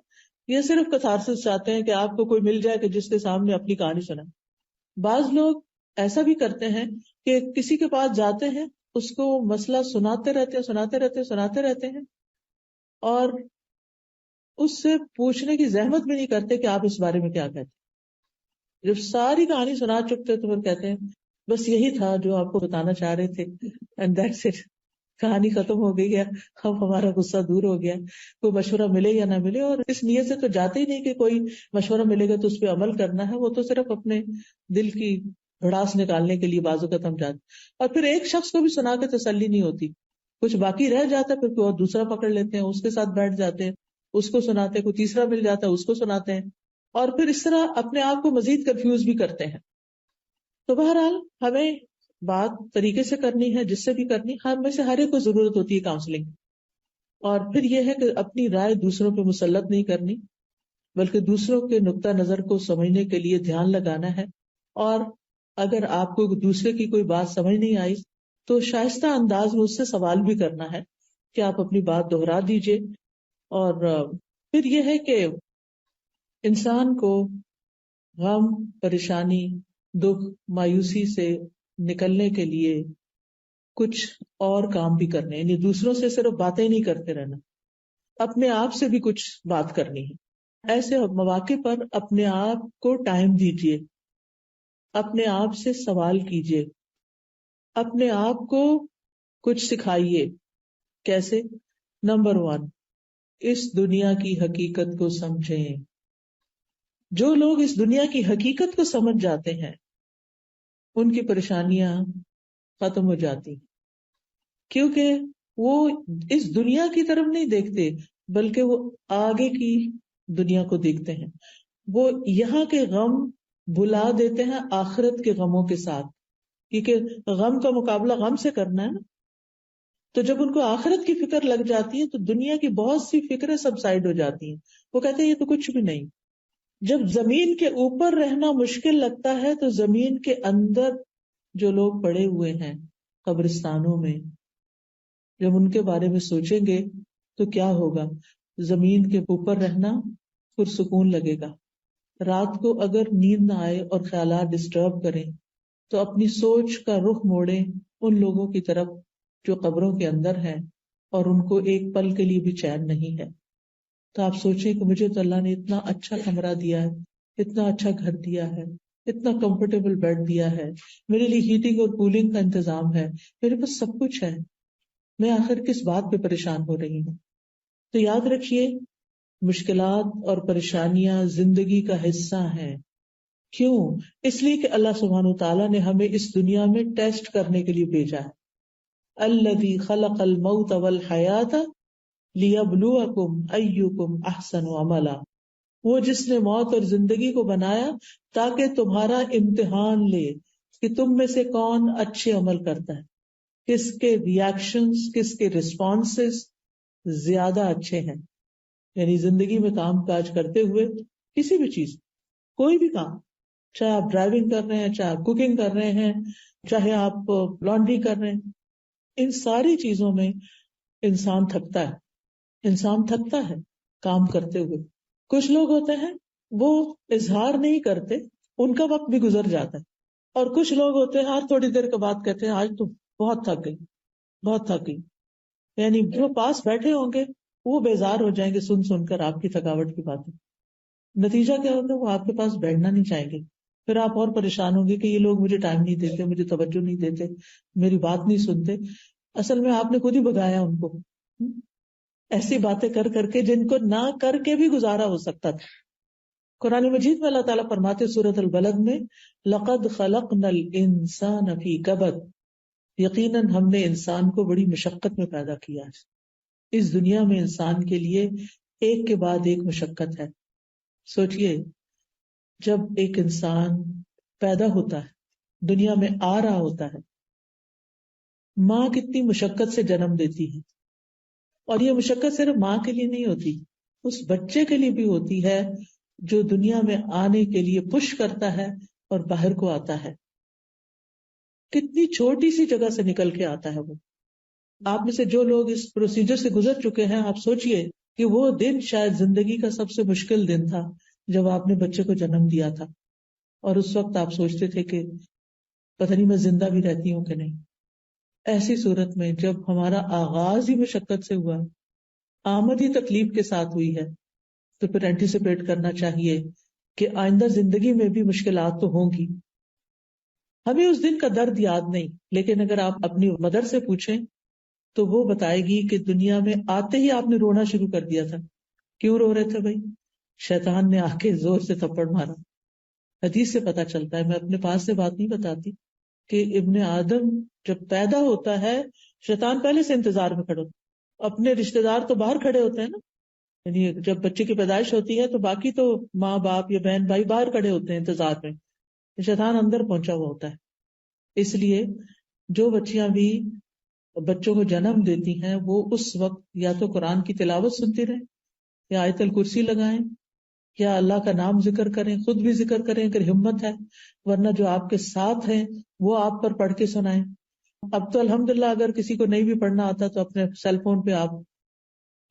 یا صرف کتھارسس چاہتے ہیں کہ آپ کو کوئی مل جائے کہ جس کے سامنے اپنی کہانی سنائے. بعض لوگ ایسا بھی کرتے ہیں کہ کسی کے پاس جاتے ہیں، اس کو مسئلہ سناتے رہتے ہیں اور اس سے پوچھنے کی زحمت بھی نہیں کرتے کہ آپ اس بارے میں کیا کہتے ہیں. جب ساری کہانی سنا چکتے تو پھر کہتے ہیں بس یہی تھا جو آپ کو بتانا چاہ رہے تھے، اینڈ دیٹس اٹ، کہانی ختم ہو گئی ہے، اب ہمارا غصہ دور ہو گیا. کوئی مشورہ ملے یا نہ ملے، اور اس نیت سے تو جاتے ہی نہیں کہ کوئی مشورہ ملے گا تو اس پہ عمل کرنا ہے، وہ تو صرف اپنے دل کی بھڑاس نکالنے کے لیے بازو کا تم جاتے. اور پھر ایک شخص کو بھی سنا کے تسلی نہیں ہوتی، کچھ باقی رہ جاتا ہے، پھر کوئی اور دوسرا پکڑ لیتے ہیں، اس کے ساتھ بیٹھ جاتے ہیں، اس کو سناتے ہیں، کوئی تیسرا مل جاتا ہے اس کو سناتے ہیں، اور پھر اس طرح اپنے آپ کو مزید کنفیوز بھی کرتے ہیں. تو بہرحال ہمیں بات طریقے سے کرنی ہے، جس سے بھی کرنی، ہم میں سے ہر ایک کو ضرورت ہوتی ہے کاؤنسلنگ. اور پھر یہ ہے کہ اپنی رائے دوسروں پہ مسلط نہیں کرنی، بلکہ دوسروں کے نقطہ نظر کو سمجھنے کے لیے دھیان لگانا ہے. اور اگر آپ کو دوسرے کی کوئی بات سمجھ نہیں آئی تو شائستہ انداز میں اس سے سوال بھی کرنا ہے کہ آپ اپنی بات دہرا دیجئے. اور پھر یہ ہے کہ انسان کو غم، پریشانی، دکھ، مایوسی سے نکلنے کے لیے کچھ اور کام بھی کرنے، یعنی دوسروں سے صرف باتیں نہیں کرتے رہنا، اپنے آپ سے بھی کچھ بات کرنی ہے. ایسے مواقع پر اپنے آپ کو ٹائم دیجیے، اپنے آپ سے سوال کیجیے، اپنے آپ کو کچھ سکھائیے. کیسے؟ نمبر 1، اس دنیا کی حقیقت کو سمجھیں. جو لوگ اس دنیا کی حقیقت کو سمجھ جاتے ہیں ان کی پریشانیاں ختم ہو جاتی، کیونکہ وہ اس دنیا کی طرف نہیں دیکھتے بلکہ وہ آگے کی دنیا کو دیکھتے ہیں. وہ یہاں کے غم بھلا دیتے ہیں آخرت کے غموں کے ساتھ، کیونکہ غم کا مقابلہ غم سے کرنا ہے نا. تو جب ان کو آخرت کی فکر لگ جاتی ہے تو دنیا کی بہت سی فکریں سب سائڈ ہو جاتی ہیں. وہ کہتے ہیں یہ تو کچھ بھی نہیں. جب زمین کے اوپر رہنا مشکل لگتا ہے تو زمین کے اندر جو لوگ پڑے ہوئے ہیں قبرستانوں میں، جب ان کے بارے میں سوچیں گے تو کیا ہوگا. زمین کے اوپر رہنا پرسکون لگے گا. رات کو اگر نیند نہ آئے اور خیالات ڈسٹرب کریں تو اپنی سوچ کا رخ موڑیں ان لوگوں کی طرف جو قبروں کے اندر ہیں اور ان کو ایک پل کے لیے بھی چین نہیں ہے. تو آپ سوچیں کہ مجھے تو اللہ نے اتنا اچھا کمرہ دیا ہے، اتنا اچھا گھر دیا ہے، اتنا کمفرٹیبل بیڈ دیا ہے، میرے لیے ہیٹنگ اور کولنگ کا انتظام ہے، میرے پاس سب کچھ ہے، میں آخر کس بات پہ پریشان ہو رہی ہوں. تو یاد رکھیے مشکلات اور پریشانیاں زندگی کا حصہ ہیں. کیوں؟ اس لیے کہ اللہ سبحانہ وتعالیٰ نے ہمیں اس دنیا میں ٹیسٹ کرنے کے لیے بھیجا ہے. الذی خلق الموت والحیات لیبلوکم ایکم احسن عملا. وہ جس نے موت اور زندگی کو بنایا تاکہ تمہارا امتحان لے کہ تم میں سے کون اچھے عمل کرتا ہے، کس کے ریاکشنز، کس کے رسپانسز زیادہ اچھے ہیں. یعنی زندگی میں کام کاج کرتے ہوئے کسی بھی چیز، کوئی بھی کام، چاہے آپ ڈرائیونگ کر رہے ہیں، چاہے آپ کوکنگ کر رہے ہیں، چاہے آپ لانڈری کر رہے ہیں، ان ساری چیزوں میں انسان تھکتا ہے. انسان تھکتا ہے کام کرتے ہوئے. کچھ لوگ ہوتے ہیں وہ اظہار نہیں کرتے، ان کا وقت بھی گزر جاتا ہے. اور کچھ لوگ ہوتے ہیں ہر تھوڑی دیر کے بعد کہتے ہیں آج تو بہت تھک گئی، بہت تھک گئی. یعنی جو پاس بیٹھے ہوں گے وہ بیزار ہو جائیں گے سن کر آپ کی تھکاوٹ کی باتیں. نتیجہ کیا ہوگا؟ وہ آپ کے پاس بیٹھنا نہیں چاہیں گے. پھر آپ اور پریشان ہوں گے کہ یہ لوگ مجھے ٹائم نہیں دیتے، مجھے توجہ نہیں دیتے، میری بات نہیں سنتے. اصل میں آپ نے خود ہی بگایا ان کو ایسی باتیں کر کر کے جن کو نہ کر کے بھی گزارا ہو سکتا تھا. قرآن مجید میں اللہ تعالیٰ فرماتے سورۃ البلد میں لقد خلقنا الانسان فی کبد، یقیناً ہم نے انسان کو بڑی مشقت میں پیدا کیا ہے. اس دنیا میں انسان کے لیے ایک کے بعد ایک مشقت ہے. سوچئے جب ایک انسان پیدا ہوتا ہے، دنیا میں آ رہا ہوتا ہے، ماں کتنی مشقت سے جنم دیتی ہے. اور یہ مشقت صرف ماں کے لیے نہیں ہوتی، اس بچے کے لیے بھی ہوتی ہے جو دنیا میں آنے کے لیے پش کرتا ہے اور باہر کو آتا ہے. کتنی چھوٹی سی جگہ سے نکل کے آتا ہے وہ. آپ میں سے جو لوگ اس پروسیجر سے گزر چکے ہیں، آپ سوچئے کہ وہ دن شاید زندگی کا سب سے مشکل دن تھا جب آپ نے بچے کو جنم دیا تھا، اور اس وقت آپ سوچتے تھے کہ پتہ نہیں میں زندہ بھی رہتی ہوں کہ نہیں. ایسی صورت میں جب ہمارا آغاز ہی مشقت سے ہوا، آمد ہی تکلیف کے ساتھ ہوئی ہے، تو پھر اینٹیسپیٹ کرنا چاہیے کہ آئندہ زندگی میں بھی مشکلات تو ہوں گی. ہمیں اس دن کا درد یاد نہیں، لیکن اگر آپ اپنی مدر سے پوچھیں تو وہ بتائے گی کہ دنیا میں آتے ہی آپ نے رونا شروع کر دیا تھا. کیوں رو رہے تھے بھائی؟ شیطان نے آ کے زور سے تھپڑ مارا. حدیث سے پتا چلتا ہے، میں اپنے پاس سے بات نہیں بتاتی، کہ ابن آدم جب پیدا ہوتا ہے شیطان پہلے سے انتظار میں کھڑا ہوتا. اپنے رشتہ دار تو باہر کھڑے ہوتے ہیں نا، یعنی جب بچے کی پیدائش ہوتی ہے تو باقی تو ماں باپ یا بہن بھائی باہر کھڑے ہوتے ہیں انتظار میں، شیطان اندر پہنچا ہوا ہوتا ہے. اس لیے جو بچیاں بھی بچوں کو جنم دیتی ہیں وہ اس وقت یا تو قرآن کی تلاوت سنتی رہیں یا آیت الکرسی لگائیں یا اللہ کا نام ذکر کریں، خود بھی ذکر کریں اگر ہمت ہے، ورنہ جو آپ کے ساتھ ہیں وہ آپ پر پڑھ کے سنائیں. اب تو الحمدللہ اگر کسی کو نہیں بھی پڑھنا آتا تو اپنے سیل فون پہ آپ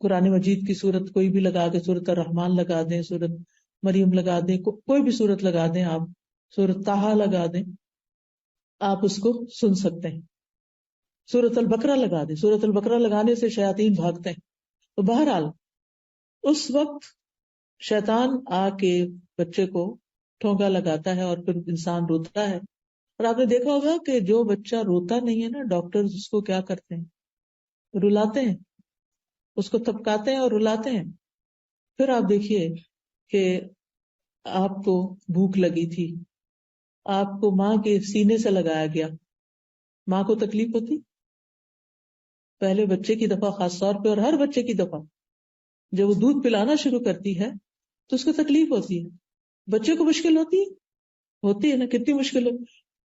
قرآن مجید کی صورت کوئی بھی لگا کے، سورۃ الرحمن لگا دیں، سورۃ مریم لگا دیں، کوئی بھی صورت لگا دیں، آپ سورۃ طٰہٰ لگا دیں، آپ اس کو سن سکتے ہیں. سورۃ البقرہ لگا دیں، سورۃ البقرہ لگانے سے شیاطین بھاگتے ہیں. تو بہرحال اس وقت شیطان آ کے بچے کو ٹھونکا لگاتا ہے اور پھر انسان روتا ہے. اور آپ نے دیکھا ہوگا کہ جو بچہ روتا نہیں ہے نا، ڈاکٹر اس کو کیا کرتے ہیں؟ رلاتے ہیں، اس کو تھپکاتے ہیں اور رلاتے ہیں. پھر آپ دیکھیے کہ آپ کو بھوک لگی تھی، آپ کو ماں کے سینے سے لگایا گیا، ماں کو تکلیف ہوتی؟ پہلے بچے کی دفعہ خاص طور پہ، اور ہر بچے کی دفعہ جب وہ دودھ پلانا شروع کرتی ہے تو اس کو تکلیف ہوتی ہے. بچے کو مشکل ہوتی ہے نا، کتنی مشکل ہو.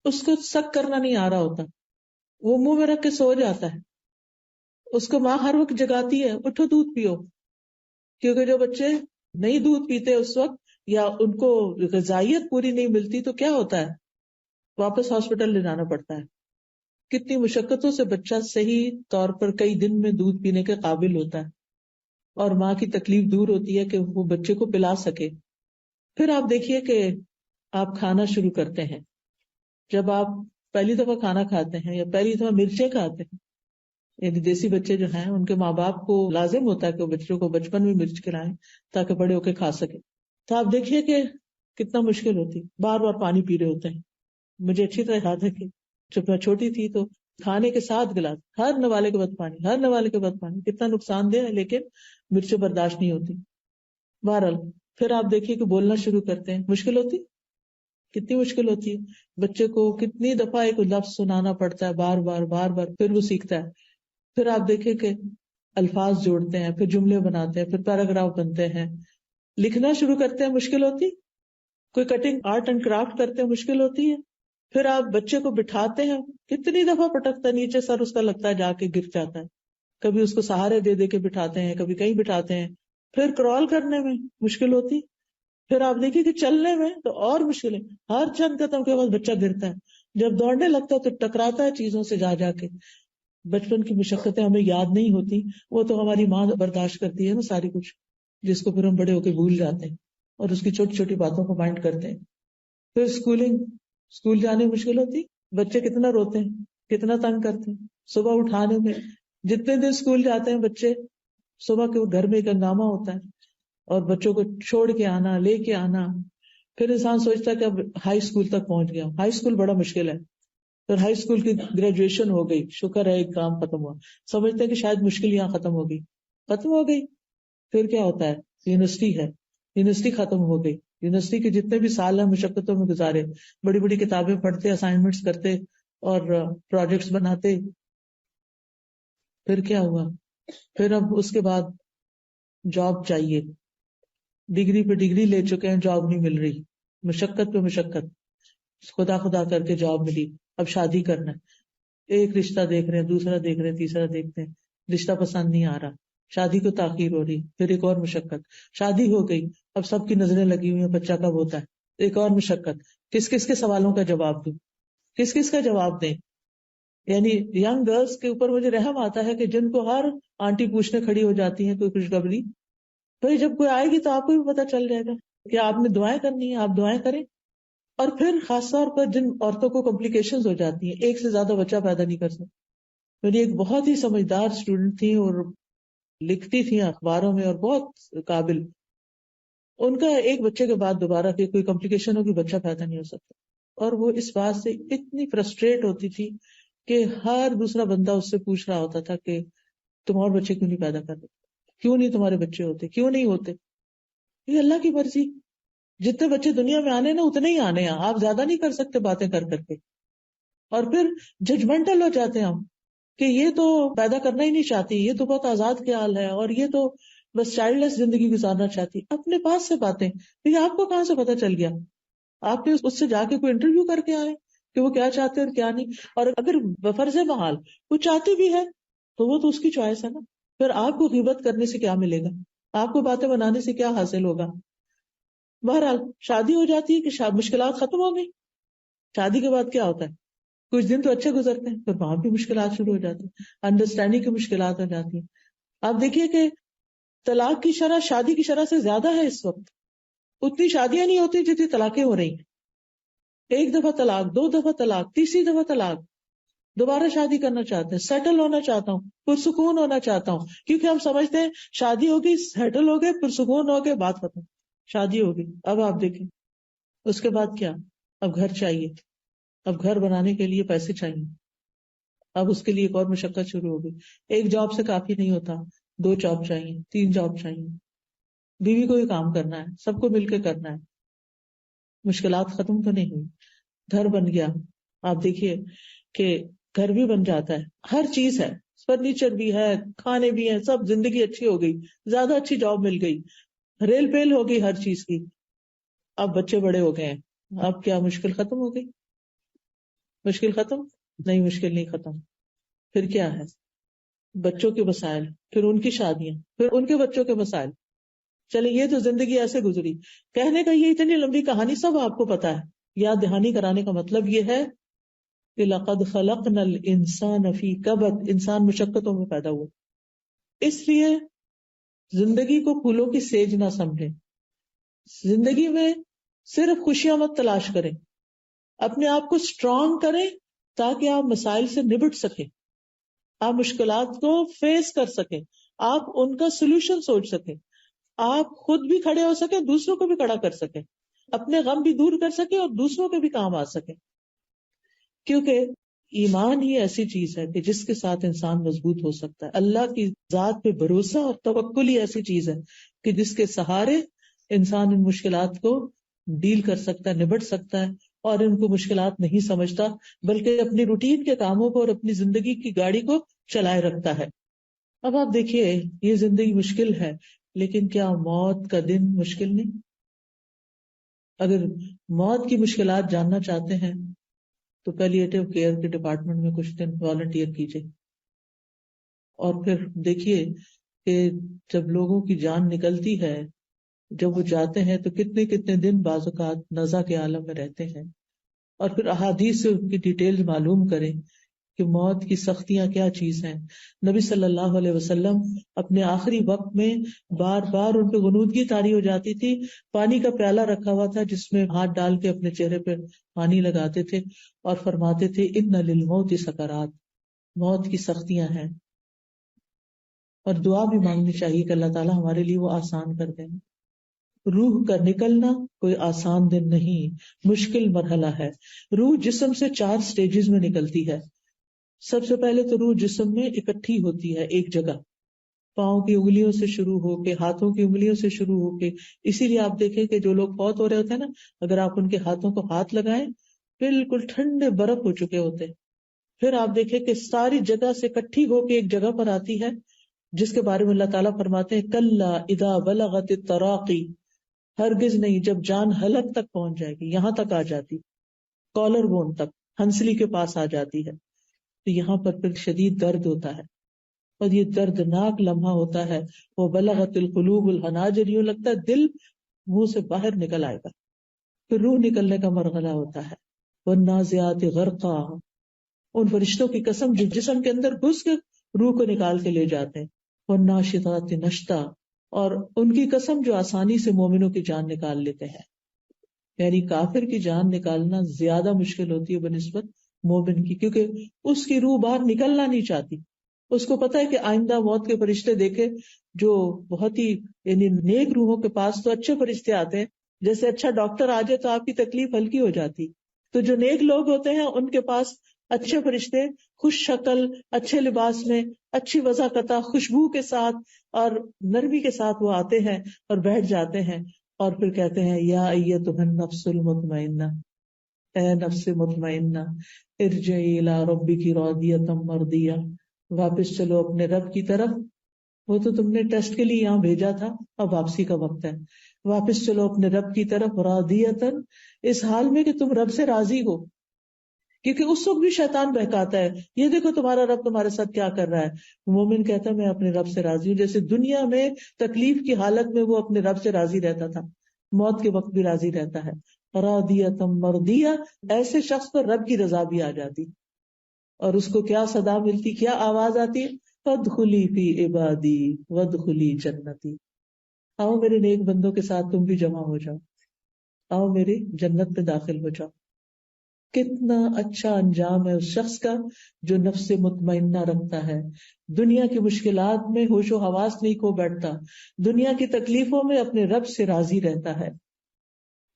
اس کو سک کرنا نہیں آ رہا ہوتا، وہ منہ میں رکھ کے سو جاتا ہے. اس کو ماں ہر وقت جگاتی ہے، اٹھو دودھ پیو. کیونکہ جو بچے نہیں دودھ پیتے اس وقت، یا ان کو غذائیت پوری نہیں ملتی، تو کیا ہوتا ہے؟ واپس ہاسپٹل لے جانا پڑتا ہے. کتنی مشقتوں سے بچہ صحیح طور پر کئی دن میں دودھ پینے کے قابل ہوتا ہے، اور ماں کی تکلیف دور ہوتی ہے کہ وہ بچے کو پلا سکے. پھر آپ دیکھیے کہ آپ کھانا شروع کرتے ہیں. جب آپ پہلی دفعہ کھانا کھاتے ہیں یا پہلی دفعہ مرچیں کھاتے ہیں، یعنی دیسی بچے جو ہیں ان کے ماں باپ کو لازم ہوتا ہے کہ وہ بچوں کو بچپن میں مرچ کھلائیں تاکہ بڑے ہو کے کھا سکیں. تو آپ دیکھیے کہ کتنا مشکل ہوتی، بار بار پانی پی رہے ہوتے ہیں. مجھے اچھی طرح یاد ہے کہ جب میں چھوٹی تھی تو کھانے کے 7 گلاس، ہر نوالے کے بعد پانی، ہر نوالے کے بعد پانی. کتنا نقصان دہ ہے، لیکن مرچیں برداشت نہیں ہوتی. بہرحال پھر آپ دیکھیے کہ بولنا شروع کرتے ہیں، مشکل ہوتی، کتنی مشکل ہوتی ہے. بچے کو کتنی دفعہ ایک لفظ سنانا پڑتا ہے، بار بار بار بار، پھر وہ سیکھتا ہے. پھر آپ دیکھیں کہ الفاظ جوڑتے ہیں، پھر جملے بناتے ہیں، پھر پیراگراف بنتے ہیں. لکھنا شروع کرتے ہیں، مشکل ہوتی. کوئی کٹنگ آرٹ اینڈ کرافٹ کرتے ہیں، مشکل ہوتی ہے. پھر آپ بچے کو بٹھاتے ہیں، کتنی دفعہ پٹکتا ہے نیچے، سر اس کا لگتا ہے جا کے گر جاتا ہے. کبھی اس کو سہارے دے دے کے بٹھاتے ہیں، کبھی کہیں بٹھاتے ہیں. پھر کرال کرنے میں مشکل ہوتی. پھر آپ دیکھیے کہ چلنے میں تو اور مشکل ہے، ہر چند قدم کے بعد بچہ گرتا ہے. جب دوڑنے لگتا ہے تو ٹکراتا ہے چیزوں سے جا جا کے. بچپن کی مشقتیں ہمیں یاد نہیں ہوتی، وہ تو ہماری ماں برداشت کرتی ہے نا ساری کچھ، جس کو پھر ہم بڑے ہو کے بھول جاتے ہیں اور اس کی چھوٹی چھوٹی باتوں کو مائنڈ کرتے ہیں. پھر اسکول جانے میں مشکل ہوتی. بچے کتنا روتے ہیں، کتنا تنگ کرتے ہیں. صبح اٹھانے میں، جتنے دن اسکول جاتے ہیں بچے، صبح کے گھر میں ایک ہنگامہ ہوتا ہے، اور بچوں کو چھوڑ کے آنا، لے کے آنا. پھر انسان سوچتا ہے کہ اب ہائی اسکول تک پہنچ گیا. ہائی اسکول بڑا مشکل ہے. پھر ہائی اسکول کی گریجویشن ہو گئی، شکر ہے ایک کام ختم ہوا. سمجھتے ہیں کہ شاید مشکل یہاں ختم ہو گئی، ختم ہو گئی. پھر کیا ہوتا ہے؟ یونیورسٹی ہے، یونیورسٹی ختم ہو گئی. یونیورسٹی کے جتنے بھی سال ہیں مشقتوں میں گزارے، بڑی بڑی کتابیں پڑھتے، اسائنمنٹس کرتے اور پروجیکٹس بناتے. پھر کیا ہوا؟ پھر اب اس کے بعد جاب چاہیے، ڈگری پہ ڈگری لے چکے ہیں، جاب نہیں مل رہی، مشقت پہ مشقت، خدا خدا کر کے جاب ملی. اب شادی کرنا ہے، ایک رشتہ دیکھ رہے ہیں، دوسرا دیکھ رہے ہیں، تیسرا دیکھتے ہیں، رشتہ پسند نہیں آ رہا، شادی کو تاخیر ہو رہی. پھر ایک اور مشقت، شادی ہو گئی، اب سب کی نظریں لگی ہوئی ہیں بچہ کب ہوتا ہے. ایک اور مشقت، کس کس کے سوالوں کا جواب دوں، کس کس کا جواب دیں. یعنی ینگ گرلس کے اوپر مجھے رحم آتا ہے کہ جن کو ہر آنٹی پوچھنے کھڑی ہو جاتی ہیں کوئی خوشخبری. تو جب کوئی آئے گی تو آپ کو بھی پتا چل جائے گا کہ آپ نے دعائیں کرنی ہیں، آپ دعائیں کریں. اور پھر خاص طور پر جن عورتوں کو کمپلیکیشنز ہو جاتی ہیں، ایک سے زیادہ بچہ پیدا نہیں کر سکتی. میری ایک بہت ہی سمجھدار اسٹوڈنٹ تھی اور لکھتی تھی اخباروں میں اور بہت قابل. ان کا ایک بچے کے بعد دوبارہ کہ کوئی کمپلیکیشن ہوگی، بچہ پیدا نہیں ہو سکتا. اور وہ اس بات سے اتنی فرسٹریٹ ہوتی تھی کہ ہر دوسرا بندہ اس سے پوچھ رہا ہوتا تھا کہ تم اور بچے کیوں نہیں پیدا کر رہے، کیوں نہیں تمہارے بچے ہوتے، کیوں نہیں ہوتے. یہ اللہ کی مرضی. جتنے بچے دنیا میں آنے نا اتنے ہی آنے ہیں، آپ زیادہ نہیں کر سکتے باتیں کر کر کے. اور پھر ججمنٹل ہو جاتے ہیں ہم کہ یہ تو پیدا کرنا ہی نہیں چاہتی، یہ تو بہت آزاد خیال ہے، اور یہ تو بس چائلڈ لیس زندگی گزارنا چاہتی. اپنے پاس سے باتیں، لیکن آپ کو کہاں سے پتا چل گیا؟ آپ نے اس سے جا کے کوئی انٹرویو کر کے آئے کہ وہ کیا چاہتے اور کیا نہیں. اور اگر بفرض محال وہ چاہتی بھی ہے تو وہ تو اس کی چوائس ہے نا. پھر آپ کو غیبت کرنے سے کیا ملے گا؟ آپ کو باتیں بنانے سے کیا حاصل ہوگا؟ بہرحال شادی ہو جاتی ہے کہ مشکلات ختم ہو گئی. شادی کے بعد کیا ہوتا ہے؟ کچھ دن تو اچھے گزرتے ہیں، پھر وہاں بھی مشکلات شروع ہو جاتی ہیں، انڈرسٹینڈنگ کی مشکلات ہو جاتی ہیں. آپ دیکھیے کہ طلاق کی شرح شادی کی شرح سے زیادہ ہے اس وقت. اتنی شادیاں نہیں ہوتی جتنی طلاقیں ہو رہی ہیں. ایک دفعہ طلاق، دو دفعہ طلاق، تیسری دفعہ طلاق. دوبارہ شادی کرنا چاہتے ہیں، سیٹل ہونا چاہتا ہوں، پرسکون ہونا چاہتا ہوں، کیونکہ ہم سمجھتے ہیں شادی ہوگی، سیٹل ہو گئے، پرسکون ہو گئے، بات ختم. شادی ہوگی، اب آپ دیکھیں اس کے بعد کیا؟ اب گھر چاہیے، اب گھر بنانے کے لیے پیسے چاہیے، اب اس کے لیے ایک اور مشقت شروع ہوگی. ایک جاب سے کافی نہیں ہوتا، 2 جاب چاہیے، 3 جاب چاہیے. بیوی کو ہی کام کرنا ہے، سب کو مل کے کرنا ہے. مشکلات ختم تو نہیں ہوئی. گھر بن گیا، آپ دیکھیے کہ گھر بھی بن جاتا ہے، ہر چیز ہے، فرنیچر بھی ہے، کھانے بھی ہیں، سب، زندگی اچھی ہو گئی، زیادہ اچھی جاب مل گئی، ریل پیل ہو گئی ہر چیز کی. اب بچے بڑے ہو گئے ہیں، اب کیا مشکل ختم ہو گئی؟ مشکل ختم نہیں، مشکل نہیں ختم. پھر کیا ہے؟ بچوں کے مسائل، پھر ان کی شادیاں، پھر ان کے بچوں کے مسائل. چلے یہ تو زندگی ایسے گزری. کہنے کا یہ اتنی لمبی کہانی سب آپ کو پتا ہے. یاد دہانی کرانے کا مطلب یہ ہے کہ لقد خلقنا الانسان فی کبد، انسان مشقتوں میں پیدا ہوا. اس لیے زندگی کو پھولوں کی سیج نہ سمجھیں. زندگی میں صرف خوشیاں مت تلاش کریں، اپنے آپ کو اسٹرانگ کریں تاکہ آپ مسائل سے نبٹ سکیں، آپ مشکلات کو فیس کر سکیں، آپ ان کا سولوشن سوچ سکیں، آپ خود بھی کھڑے ہو سکیں، دوسروں کو بھی کھڑا کر سکیں، اپنے غم بھی دور کر سکیں اور دوسروں کے بھی کام آ سکیں. کیونکہ ایمان ہی ایسی چیز ہے کہ جس کے ساتھ انسان مضبوط ہو سکتا ہے. اللہ کی ذات پہ بھروسہ اور توکل ہی ایسی چیز ہے کہ جس کے سہارے انسان ان مشکلات کو ڈیل کر سکتا ہے، نبٹ سکتا ہے، اور ان کو مشکلات نہیں سمجھتا بلکہ اپنی روٹین کے کاموں کو اور اپنی زندگی کی گاڑی کو چلائے رکھتا ہے. اب آپ دیکھیے یہ زندگی مشکل ہے، لیکن کیا موت کا دن مشکل نہیں؟ اگر موت کی مشکلات جاننا چاہتے ہیں تو پیلیٹیو کیئر کے ڈپارٹمنٹ میں کچھ دن والنٹیئر کیجیے، اور پھر دیکھیے کہ جب لوگوں کی جان نکلتی ہے، جب وہ جاتے ہیں تو کتنے کتنے دن بعض اوقات نزع کے عالم میں رہتے ہیں، اور پھر احادیث سے ان کی ڈیٹیل معلوم کریں کہ موت کی سختیاں کیا چیز ہیں. نبی صلی اللہ علیہ وسلم اپنے آخری وقت میں بار بار ان پہ غنودگی طاری ہو جاتی تھی، پانی کا پیالہ رکھا ہوا تھا جس میں ہاتھ ڈال کے اپنے چہرے پہ پانی لگاتے تھے اور فرماتے تھے ان للموت سکرات، موت کی سختیاں ہیں. اور دعا بھی مانگنی چاہیے کہ اللہ تعالیٰ ہمارے لیے وہ آسان کر دیں. روح کا نکلنا کوئی آسان دن نہیں، مشکل مرحلہ ہے. روح جسم سے 4 سٹیجز میں نکلتی ہے. سب سے پہلے تو روح جسم میں اکٹھی ہوتی ہے ایک جگہ، پاؤں کی انگلیوں سے شروع ہو کے، ہاتھوں کی انگلیوں سے شروع ہو کے. اسی لیے آپ دیکھیں کہ جو لوگ فوت ہو رہے ہوتے ہیں نا، اگر آپ ان کے ہاتھوں کو ہاتھ لگائیں بالکل ٹھنڈے برف ہو چکے ہوتے. پھر آپ دیکھیں کہ ساری جگہ سے اکٹھی ہو کے ایک جگہ پر آتی ہے جس کے بارے میں اللہ تعالیٰ فرماتے ہیں کلا اذا بلغت التراقی، ہرگز نہیں، جب جان حلق تک پہنچ جائے گی، یہاں تک آ جاتی، کالر بون تک، ہنسلی کے پاس آ جاتی ہے، تو یہاں پر پھر شدید درد ہوتا ہے، اور یہ دردناک لمحہ ہوتا ہے. وہ بلغت القلوب الحناجر، یوں لگتا ہے دل منہ سے باہر نکل آئے گا. پھر روح نکلنے کا مرحلہ ہوتا ہے والنازعات غرقا، ان فرشتوں کی قسم جو جسم کے اندر گھس کے روح کو نکال کے لے جاتے ہیں. والناشطات نشطا، اور ان کی قسم جو آسانی سے مومنوں کی جان نکال لیتے ہیں. یعنی کافر کی جان نکالنا زیادہ مشکل ہوتی ہے بنسبت مومن کی، کیونکہ اس کی روح باہر نکلنا نہیں چاہتی. اس کو پتا ہے کہ آئندہ موت کے فرشتے دیکھے جو بہت ہی یعنی نیک روحوں کے پاس تو اچھے فرشتے آتے ہیں، جیسے اچھا ڈاکٹر آ جائے تو آپ کی تکلیف ہلکی ہو جاتی. تو جو نیک لوگ ہوتے ہیں ان کے پاس اچھے فرشتے خوش شکل، اچھے لباس میں، اچھی وضاحت، خوشبو کے ساتھ اور نرمی کے ساتھ وہ آتے ہیں اور بیٹھ جاتے ہیں، اور پھر کہتے ہیں یا ایتھا النفس المطمئنہ، اے نفس مطمئنہ، ارجعی الی ربک راضیۃ مرضیہ، واپس چلو اپنے رب کی طرف. وہ تو تم نے ٹیسٹ کے لیے یہاں بھیجا تھا، اب واپسی کا وقت ہے. واپس چلو اپنے رب کی طرف راضیۃ، اس حال میں کہ تم رب سے راضی ہو. کیونکہ اس وقت بھی شیطان بہکاتا ہے، یہ دیکھو تمہارا رب تمہارے ساتھ کیا کر رہا ہے. مومن کہتا ہے میں اپنے رب سے راضی ہوں، جیسے دنیا میں تکلیف کی حالت میں وہ اپنے رب سے راضی رہتا تھا. موت کے وقت بھی راضی رہتا ہے. راضیۃ مرضیہ، ایسے شخص پر رب کی رضا بھی آ جاتی، اور اس کو کیا صدا ملتی، کیا آواز آتی ہے، فادخلی فی عبادی وادخلی جنتی، آؤ میرے نیک بندوں کے ساتھ تم بھی جمع ہو جاؤ، آؤ میری جنت میں داخل ہو جاؤ. کتنا اچھا انجام ہے اس شخص کا جو نفس مطمئنہ رکھتا ہے، دنیا کی مشکلات میں ہوش و حواس نہیں کھو بیٹھتا، دنیا کی تکلیفوں میں اپنے رب سے راضی رہتا ہے.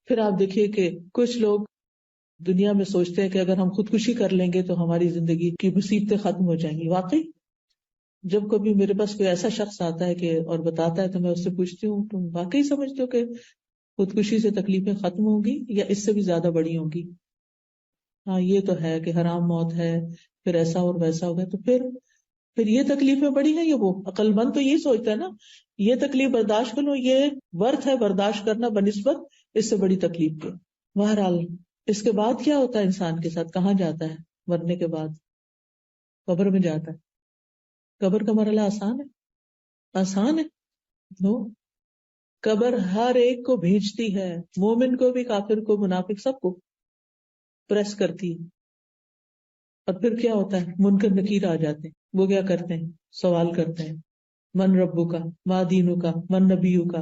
پھر آپ دیکھیے کہ کچھ لوگ دنیا میں سوچتے ہیں کہ اگر ہم خودکشی کر لیں گے تو ہماری زندگی کی مصیبتیں ختم ہو جائیں گی. واقعی جب کبھی میرے پاس کوئی ایسا شخص آتا ہے کہ اور بتاتا ہے تو میں اس سے پوچھتی ہوں تم واقعی سمجھتے ہو کہ خودکشی سے تکلیفیں ختم ہوں گی یا اس سے بھی زیادہ بڑی ہوں گی؟ ہاں یہ تو ہے کہ حرام موت ہے، پھر ایسا اور ویسا ہو گیا، تو پھر یہ تکلیفیں بڑی ہیں. یہ وہ عقل مند تو یہ سوچتا ہے نا، یہ تکلیف برداشت کر لو، یہ ورتھ ہے برداشت کرنا بنسبت اس سے بڑی تکلیف کے. بہرحال اس کے بعد کیا ہوتا ہے انسان کے ساتھ، کہاں جاتا ہے مرنے کے بعد؟ قبر میں جاتا ہے. قبر کا مرحلہ آسان ہے؟ آسان ہے؟ نو. قبر ہر ایک کو بھیجتی ہے، مومن کو بھی، کافر کو، منافق، سب کو پریس کرتی ہے. اور پھر کیا ہوتا ہے، منکر نکیر آ جاتے ہیں. وہ کیا کرتے ہیں، سوال کرتے ہیں، من ربو کا، ما دینو کا، من نبیو کا،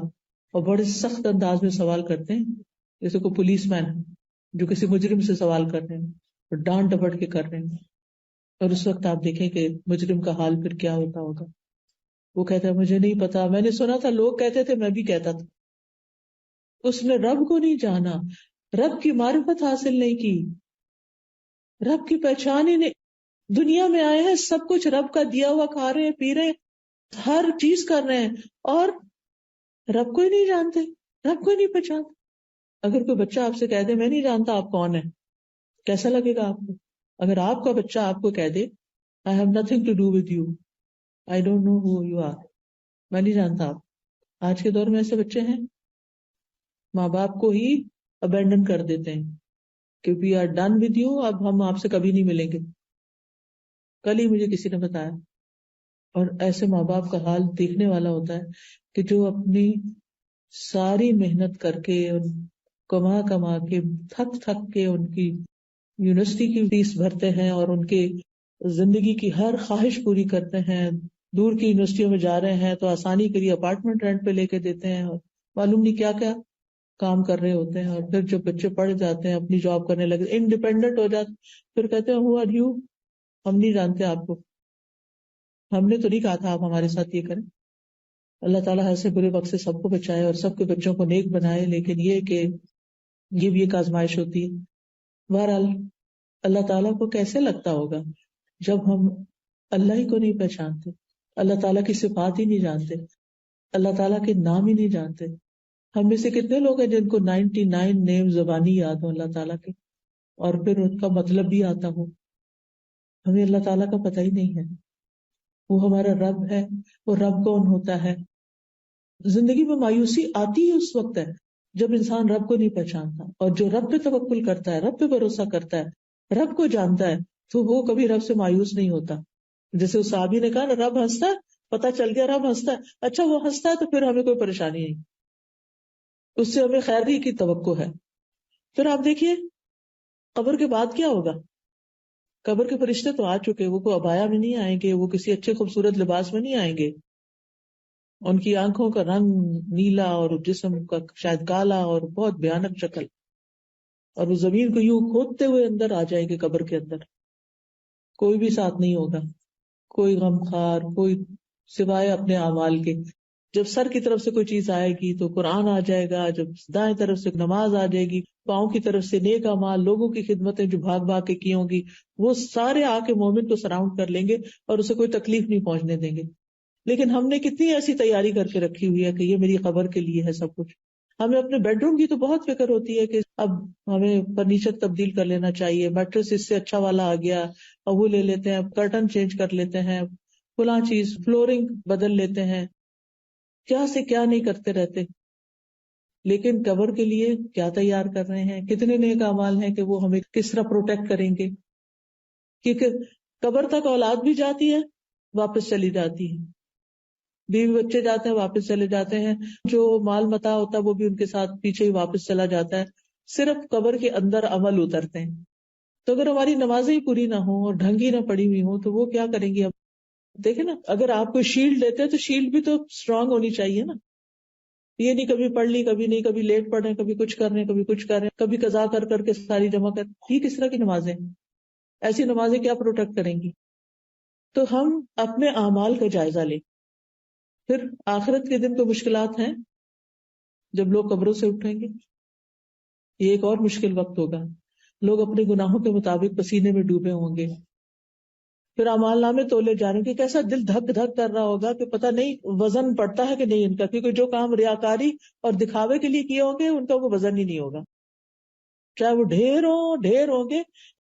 اور بڑے سخت انداز میں سوال کرتے ہیں، جیسے کوئی پولیس مین جو کسی مجرم سے سوال کر رہے ہیں اور ڈانٹ ڈپٹ کے کر رہے ہیں. اور اس وقت آپ دیکھیں کہ مجرم کا حال پھر کیا ہوتا ہوگا. وہ کہتا ہے مجھے نہیں پتا، میں نے سنا تھا، لوگ کہتے تھے، میں بھی کہتا تھا. اس نے رب کو نہیں جانا، رب کی معرفت حاصل نہیں کی، رب کی پہچان ہی نہیں. دنیا میں آئے ہیں، سب کچھ رب کا دیا ہوا کھا رہے ہیں، پی رہے ہیں، ہر چیز کر رہے ہیں، اور رب کو ہی نہیں جانتے، رب کو ہی نہیں پہچانتے. اگر کوئی بچہ آپ سے کہہ دے میں نہیں جانتا آپ کون ہیں، کیسا لگے گا آپ کو؟ اگر آپ کا بچہ آپ کو کہہ دے I have nothing to do with you, I don't know who you are، میں نہیں جانتا آپ. آج کے دور میں ایسے بچے ہیں، ماں باپ کو ہی ابینڈن کر دیتے ہیں کہ we are done with you، اب ہم آپ سے کبھی نہیں ملیں گے. کل ہی مجھے کسی نے بتایا. اور ایسے ماں باپ کا حال دیکھنے والا ہوتا ہے کہ جو اپنی ساری محنت کر کے، کما کما کے، تھک تھک کے ان کی یونیورسٹی کی فیس بھرتے ہیں اور ان کے زندگی کی ہر خواہش پوری کرتے ہیں. دور کی یونیورسٹیوں میں جا رہے ہیں تو آسانی کے لیے اپارٹمنٹ رینٹ پہ لے کے دیتے ہیں، اور معلوم نہیں کیا کیا کام کر رہے ہوتے ہیں. اور پھر جب بچے پڑھ جاتے ہیں، اپنی جاب کرنے لگے، انڈیپینڈنٹ ہو جاتے، پھر کہتے ہیں ہو آر یو، ہم نہیں جانتے آپ کو، ہم نے تو نہیں کہا تھا آپ ہمارے ساتھ یہ کریں. اللہ تعالیٰ ایسے برے وقت سے سب کو بچائے اور سب کے بچوں کو نیک بنائے. لیکن یہ کہ یہ بھی ایک آزمائش ہوتی ہے. بہرحال اللہ تعالیٰ کو کیسے لگتا ہوگا جب ہم اللہ ہی کو نہیں پہچانتے، اللہ تعالیٰ کی صفات ہی نہیں جانتے، اللہ تعالیٰ کے نام ہی نہیں جانتے. ہم میں سے کتنے لوگ ہیں جن کو 99 نیم زبانی یاد ہو اللہ تعالیٰ کے، اور پھر ان کا مطلب بھی آتا ہو. ہمیں اللہ تعالیٰ کا پتہ ہی نہیں ہے. وہ ہمارا رب ہے. وہ رب کون ہوتا ہے؟ زندگی میں مایوسی آتی ہی اس وقت ہے جب انسان رب کو نہیں پہچانتا. اور جو رب پہ توکل کرتا ہے، رب پہ بھروسہ کرتا ہے، رب کو جانتا ہے، تو وہ کبھی رب سے مایوس نہیں ہوتا. جیسے اس صحابی نے کہا نا، رب ہنستا ہے، پتہ چل گیا رب ہنستا ہے، اچھا وہ ہنستا ہے تو پھر ہمیں کوئی پریشانی نہیں، اس سے ہمیں خیر ہی کی توقع ہے. پھر آپ دیکھیے قبر کے بعد کیا ہوگا. قبر کے فرشتے تو آ چکے، وہ کوئی ابایا میں نہیں آئیں گے، وہ کسی اچھے خوبصورت لباس میں نہیں آئیں گے. ان کی آنکھوں کا رنگ نیلا اور جسم کا شاید کالا اور بہت بھیانک شکل، اور وہ زمین کو یوں کھودتے ہوئے اندر آ جائیں گے قبر کے اندر. کوئی بھی ساتھ نہیں ہوگا، کوئی غمخوار، کوئی سوائے اپنے اعمال کے. جب سر کی طرف سے کوئی چیز آئے گی تو قرآن آ جائے گا، جب دائیں طرف سے نماز آ جائے گی، پاؤں کی طرف سے نیک اعمال، لوگوں کی خدمتیں جو بھاگ بھاگ کے کی ہوں گی، وہ سارے آ کے مومن کو سراؤنڈ کر لیں گے اور اسے کوئی تکلیف نہیں پہنچنے دیں گے. لیکن ہم نے کتنی ایسی تیاری کر کے رکھی ہوئی ہے کہ یہ میری قبر کے لیے ہے سب کچھ. ہمیں اپنے بیڈ روم کی تو بہت فکر ہوتی ہے کہ اب ہمیں فرنیچر تبدیل کر لینا چاہیے، میٹرس اس سے اچھا والا آ گیا اور وہ لے لیتے ہیں، کرٹن چینج کر لیتے ہیں، فلاں چیز فلورنگ بدل لیتے ہیں، کیا سے کیا نہیں کرتے رہتے. لیکن قبر کے لیے کیا تیار کر رہے ہیں، کتنے نیک اعمال ہیں کہ وہ ہمیں کس طرح پروٹیکٹ کریں گے. کیونکہ قبر تک اولاد بھی جاتی ہے، واپس چلی جاتی ہے. بیوی بچے جاتے ہیں واپس چلے جاتے ہیں، جو مال متاع ہوتا ہے وہ بھی ان کے ساتھ پیچھے ہی واپس چلا جاتا ہے، صرف قبر کے اندر عمل اترتے ہیں. تو اگر ہماری نمازیں ہی پوری نہ ہوں اور ڈھنگ ہی نہ پڑی ہوئی ہوں تو وہ کیا کریں گی؟ اب دیکھیں نا، اگر آپ کوئی شیلڈ لیتے ہیں تو شیلڈ بھی تو اسٹرانگ ہونی چاہیے نا. یہ نہیں کبھی پڑھ لی کبھی نہیں، کبھی لیٹ پڑھ رہے ہیں کبھی کچھ کر رہے ہیں کبھی کچھ کر رہے ہیں، کبھی قضا کر کر کے ساری جمع کر. یہ کس طرح کی نمازیں ہیں؟ ایسی نمازیں کیا پروٹیکٹ کریں گی؟ تو ہم اپنے اعمال کا جائزہ لیں. پھر آخرت کے دن تو مشکلات ہیں، جب لوگ قبروں سے اٹھیں گے یہ ایک اور مشکل وقت ہوگا. لوگ اپنے گناہوں کے مطابق پسینے میں ڈوبے ہوں گے. پھر اعمال نامے تولے جا رہے ہیں کہ کیسا دل دھک دھک کر رہا ہوگا کہ پتہ نہیں وزن پڑتا ہے کہ نہیں ان کا، کیونکہ جو کام ریاکاری اور دکھاوے کے لیے کیے ہوں گے ان کا وہ وزن ہی نہیں ہوگا، چاہے وہ ڈھیر ہوں گے